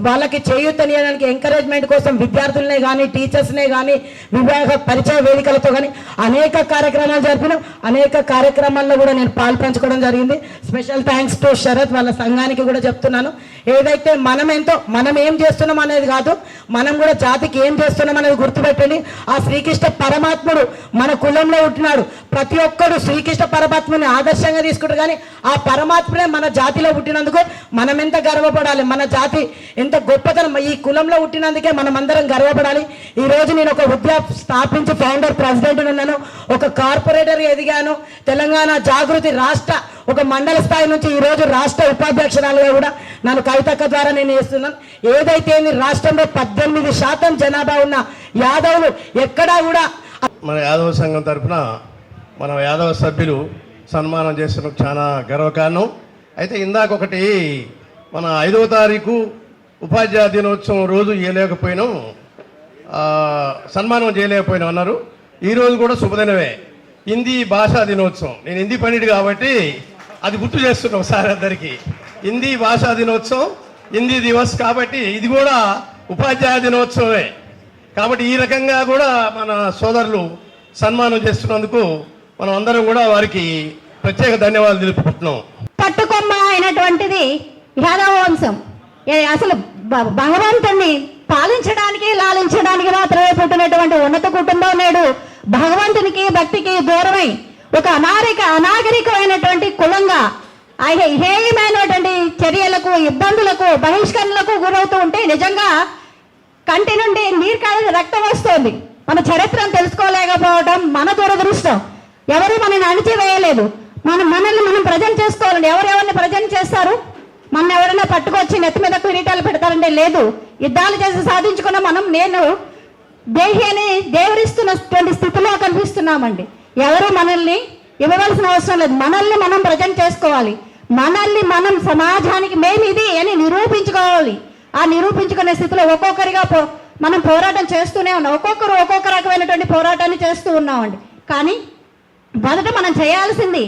Speaker 13: వాళ్ళకి చేయూతనియడానికి ఎంకరేజ్మెంట్ కోసం విద్యార్థులనే కానీ టీచర్స్నే కానీ వివాహ పరిచయ వేదికలతో కానీ అనేక కార్యక్రమాలు జరిపినాం. అనేక కార్యక్రమాల్లో కూడా నేను పాల్పంచుకోవడం జరిగింది. స్పెషల్ థ్యాంక్స్ టు శరత్, వాళ్ళ సంఘానికి కూడా చెప్తున్నాను. ఏదైతే మనం ఏం చేస్తున్నాం అనేది కాదు, మనం కూడా జాతికి ఏం చేస్తున్నాం అనేది గుర్తుపెట్టండి. ఆ శ్రీకృష్ణ పరమాత్ముడు మన కులంలో పుట్టినాడు. ప్రతి ఒక్కరు శ్రీకృష్ణ పరమాత్మని ఆదర్శంగా తీసుకుంటారు. కానీ ఆ పరమాత్మనే మన జాతిలో పుట్టినందుకు మనం ఎంత గర్వపడాలి, మన జాతి ఎంత గొప్పతనం, ఈ కులంలో పుట్టినందుకే మనం అందరం గర్వపడాలి. ఈరోజు నేను ఒక ఉద్యోగం స్థాపించి ఫౌండర్ ప్రెసిడెంట్ ఉన్నాను, ఒక కార్పొరేటర్ ఎదిగాను. తెలంగాణ జాగృతి రాష్ట్ర ఒక మండల స్థాయి నుంచి ఈరోజు రాష్ట్ర ఉపాధ్యక్షురాలుగా కూడా నన్ను కవితక్క ద్వారా నేను చేస్తున్నాను. ఏదైతే రాష్ట్రంలో 18% జనాభా ఉన్న యాదవులు ఎక్కడా కూడా
Speaker 14: మన యాదవ సంఘం తరఫున మన యాదవ సభ్యులు సన్మానం చేస్తున్న చాలా గర్వకారణం. అయితే ఇందాక ఒకటి మన 5వ తారీఖు ఉపాధ్యాయ దినోత్సవం రోజు చేయలేకపోయినాం, సన్మానం చేయలేకపోయినాం అన్నారు. ఈరోజు కూడా శుభదినమే, హిందీ భాషా దినోత్సవం. నేను హిందీ పండిట్ కాబట్టి అది గుర్తు చేస్తున్నాం సార్ అందరికీ. హిందీ భాషా దినోత్సవం, హిందీ దివస్ కాబట్టి ఇది కూడా ఉపాధ్యాయ దినోత్సవమే. కాబట్టి ఈ రకంగా కూడా మన సోదరులు సన్మానం చేస్తున్నందుకు మనం అందరం కూడా వారికి ప్రత్యేక ధన్యవాదాలు తెలుపుకుంటున్నాం.
Speaker 9: పట్టుకొమ్మ అయినటువంటిది యాదవ వంశం. అసలు
Speaker 15: భగవంతుణ్ణి పాలించడానికి లాలించడానికి మాత్రమే పుట్టినటువంటి ఉన్నత కుటుంబం నేడు భగవంతునికి భక్తికి దూరమై ఒక అనాగరికమైనటువంటి కులంగా హేయమైనటువంటి చర్యలకు ఇబ్బందులకు బహిష్కరణలకు గురవుతూ ఉంటే నిజంగా కంటి నుండి నీరు కాదు రక్తం వస్తుంది. మన చరిత్రను తెలుసుకోలేకపోవడం మన దురదృష్టం. ఎవరు మనల్ని అణిచివేయలేదు. మనల్ని మనం ప్రజెంట్ చేసుకోవాలండి. ఎవరెవరిని ప్రజెంట్ చేస్తారు? మన ఎవరైనా పట్టుకొచ్చి నెత్తి మీద కిరీటాలు పెడతారంటే లేదు. యుద్ధాలు చేసి సాధించుకున్న నేను దేహి అని దేవరిస్తున్నటువంటి స్థితిలో కనిపిస్తున్నామండి. ఎవరు మనల్ని ఇవ్వవలసిన అవసరం లేదు. మనల్ని మనం ప్రజెంట్ చేసుకోవాలి. మనల్ని మనం సమాజానికి మేము ఇది అని నిరూపించుకోవాలి. ఆ నిరూపించుకునే స్థితిలో ఒక్కొక్కరిగా మనం పోరాటం చేస్తూనే ఉన్నాం. ఒక్కొక్కరు ఒక్కొక్క రకమైనటువంటి పోరాటాన్ని చేస్తూ ఉన్నామండి. కానీ మొదట మనం చేయాల్సింది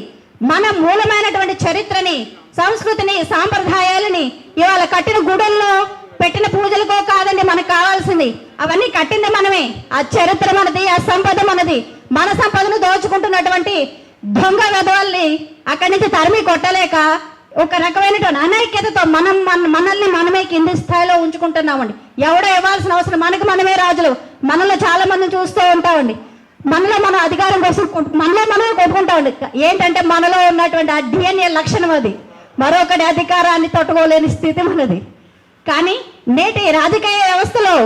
Speaker 15: మన మూలమైనటువంటి చరిత్రని, సంస్కృతిని, సాంప్రదాయాలని ఇవాళ కట్టిన గుడుల్లో పెట్టిన పూజలకో కాదండి మనకు కావాల్సింది. అవన్నీ కట్టింది మనమే. ఆ చరిత్ర మనది, ఆ సంపద మనది. మన సంపదను దోచుకుంటున్నటువంటి దొంగ గదవాల్ని అక్కడి నుంచి తరిమి కొట్టలేక ఒక రకమైనటువంటి అనైక్యతతో మనల్ని మనమే కింది స్థాయిలో ఉంచుకుంటున్నామండి. ఎవడో ఇవ్వాల్సిన అవసరం మనకు మనమే రాజులు. మనలో చాలా మందిని చూస్తూ ఉంటామండి. మనలో మనం అధికారం కోసం మనలో మనమే కొట్టుకుంటామండి. ఏంటంటే మనలో ఉన్నటువంటి ఆ DNA లక్షణం అది. మరొకటి అధికారాన్ని తట్టుకోలేని స్థితి మనది. కానీ నేటి రాజకీయ వ్యవస్థలో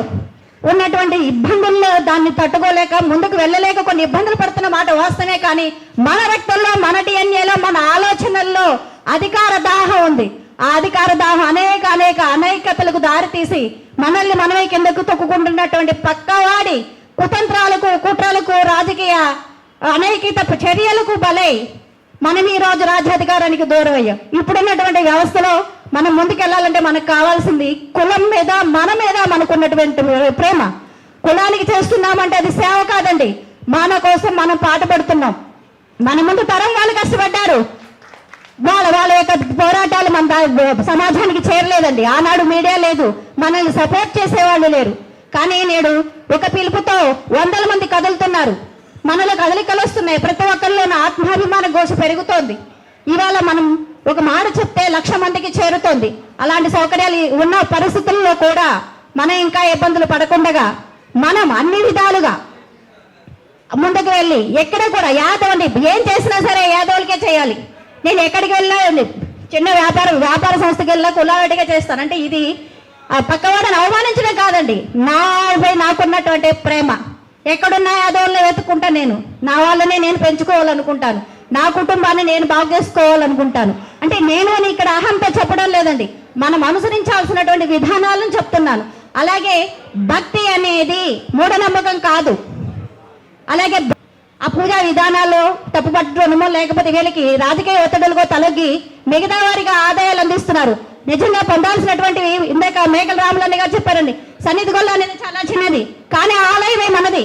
Speaker 15: ఉన్నటువంటి ఇబ్బందుల్లో దాన్ని తట్టుకోలేక ముందుకు వెళ్ళలేక కొన్ని ఇబ్బందులు పడుతున్న మాట వాస్తవమే. కానీ మన రక్తంలో, మన DNAలో, మన ఆలోచనల్లో అధికార దాహం ఉంది. ఆ అధికార దాహం అనేక అనైక్యతలకు దారితీసి మనల్ని మనమే కిందకు తొక్కుకుంటున్నటువంటి పక్కవాడి కుతంత్రాలకు, కుట్రలకు, రాజకీయ అనైక్యత చర్యలకు బలై మనం ఈ రోజు రాజ్యాధికారానికి దూరం అయ్యాం. ఇప్పుడున్నటువంటి వ్యవస్థలో మనం ముందుకెళ్లాలంటే మనకు కావాల్సింది కులం మీద, మన మీద మనకున్నటువంటి ప్రేమ. కులానికి చేస్తున్నామంటే అది సేవ కాదండి. మన కోసం మనం పాటుపడుతున్నాం. మన ముందు తరం వాళ్ళు కష్టపడ్డారు. వాళ్ళ యొక్క పోరాటాలు మన సమాజానికి చేరలేదండి. ఆనాడు మీడియా లేదు, మనల్ని సపోర్ట్ చేసేవాళ్ళు లేరు. కానీ నేడు ఒక పిలుపుతో వందల మంది కదులుతున్నారు. మనలో కదలికలు వస్తున్నాయి. ప్రతి ఒక్కరిలోనూ ఆత్మాభిమాన ఘోష పెరుగుతోంది. ఇవాళ మనం ఒక మాట చెప్తే 1,00,000 మందికి చేరుతోంది. అలాంటి సౌకర్యాలు ఉన్న పరిస్థితుల్లో కూడా మనం ఇంకా ఇబ్బందులు పడకుండా మనం అన్ని విధాలుగా ముందుకు వెళ్ళి ఎక్కడ కూడా యాదవండి ఏం చేసినా సరే యాదవులకే చేయాలి. నేను ఎక్కడికి వెళ్ళినా చిన్న వ్యాపార సంస్థకి వెళ్ళినా కులావటిగా చేస్తాను. అంటే ఇది పక్కవాడని అవమానించడం కాదండి, నాకున్నటువంటి ప్రేమ. ఎక్కడున్నా యాదవుల్ని వెతుక్కుంటా. నేను నా వాళ్ళని నేను పెంచుకోవాలనుకుంటాను. నా కుటుంబాన్ని నేను బాగు చేసుకోవాలనుకుంటాను. అంటే నేను అని ఇక్కడ అహంతో చెప్పడం లేదండి, మనం అనుసరించాల్సినటువంటి విధానాలను చెప్తున్నాను. అలాగే భక్తి అనేది మూఢనమ్మకం కాదు. అలాగే ఆ పూజా విధానాల్లో తప్పుపట్టడమో లేకపోతే వీళ్ళకి రాజకీయ ఒత్తిడులకో తలొగ్గి మిగతా వారికి ఆదాయాలు అందిస్తున్నారు. నిజంగా పొందాల్సినటువంటివి ఇందాక మేకల రాములన్న గారు చెప్పారండి. సన్నిధి గొల్ల అనేది చాలా చిన్నది, కానీ ఆలయమే మనది.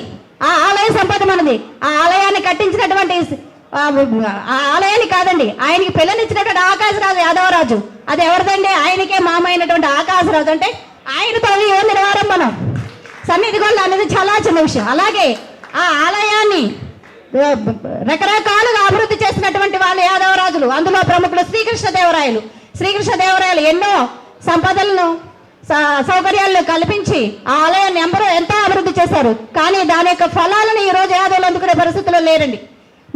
Speaker 15: ఆ ఆలయ సంపద మనది. ఆ ఆలయాన్ని కట్టించినటువంటి ఆ ఆలయాన్ని కాదండి, ఆయనకి పిల్లనిచ్చినటువంటి ఆకాశరాజు యాదవరాజు, అది ఎవరిదండి? ఆయనకే మామ అయినటువంటి ఆకాశరాజు. అంటే ఆయనతో నిర్వారం మనం. సన్నిధి గొల్ల అనేది చాలా చిన్న విషయం. అలాగే ఆ ఆలయాన్ని రకరకాలుగా అభివృద్ధి చేసినటువంటి వాళ్ళు యాదవరాజులు. అందులో ప్రముఖులు శ్రీకృష్ణదేవరాయలు ఎన్నో సంపదలను, సౌకర్యాలను కల్పించి ఆ ఆలయాన్ని ఎంతో అభివృద్ధి చేశారు. కానీ దాని యొక్క ఫలాలను ఈ రోజు యాదవులు అందుకునే పరిస్థితుల్లో లేరండి.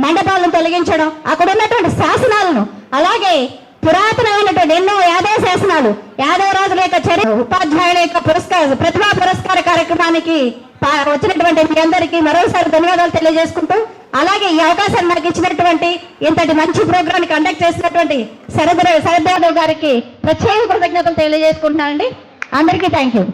Speaker 15: మండపాలను తొలగించడం, అక్కడ ఉన్నటువంటి శాసనాలను, అలాగే పురాతనమైనటువంటి ఎన్నో యాదవ శాసనాలు, యాదవరాజుల యొక్క చరిత్ర, ఉపాధ్యాయుల యొక్క ప్రతిభా పురస్కార కార్యక్రమానికి వచ్చినటువంటి మీ అందరికీ మరోసారి ధన్యవాదాలు తెలియజేసుకుంటూ, అలాగే ఈ అవకాశాన్ని నాకు ఇచ్చినటువంటి ఇంతటి మంచి ప్రోగ్రామ్ కండక్ట్ చేసినటువంటి శరద్ యాదవ్ గారికి ప్రత్యేక కృతజ్ఞతలు తెలియజేసుకుంటున్నానండి. అందరికీ థ్యాంక్ యూ.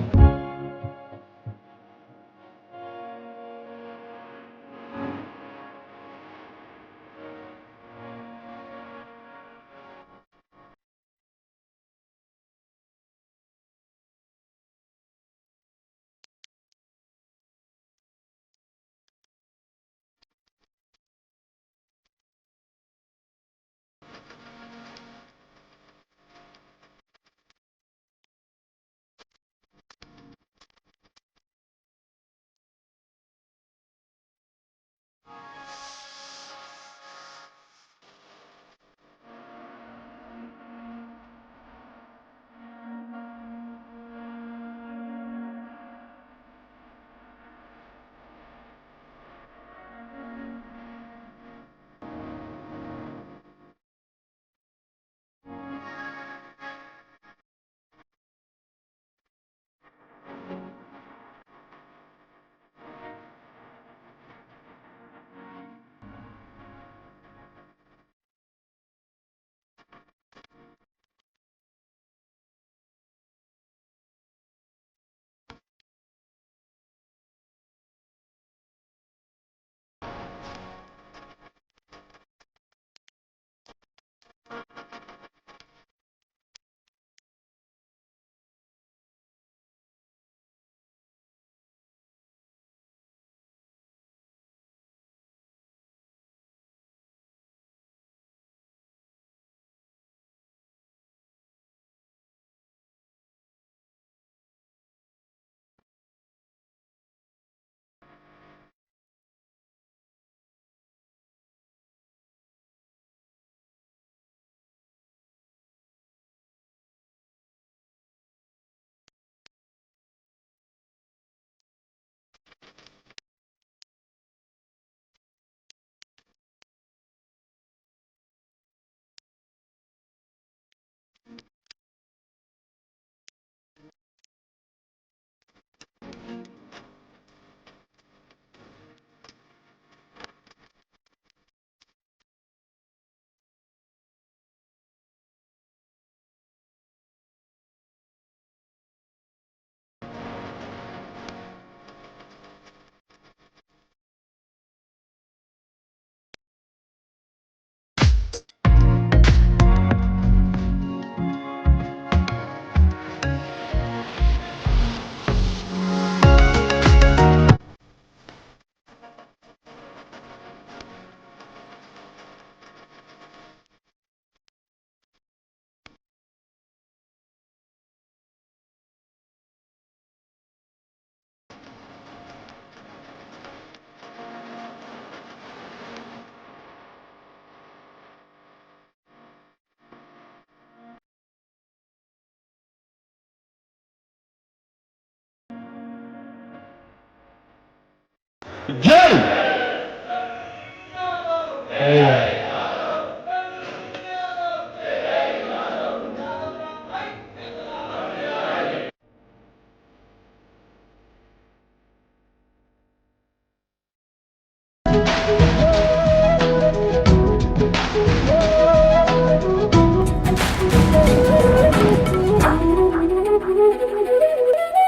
Speaker 11: జై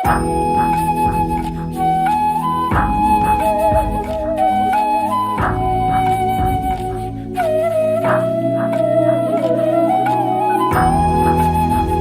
Speaker 15: Thank you.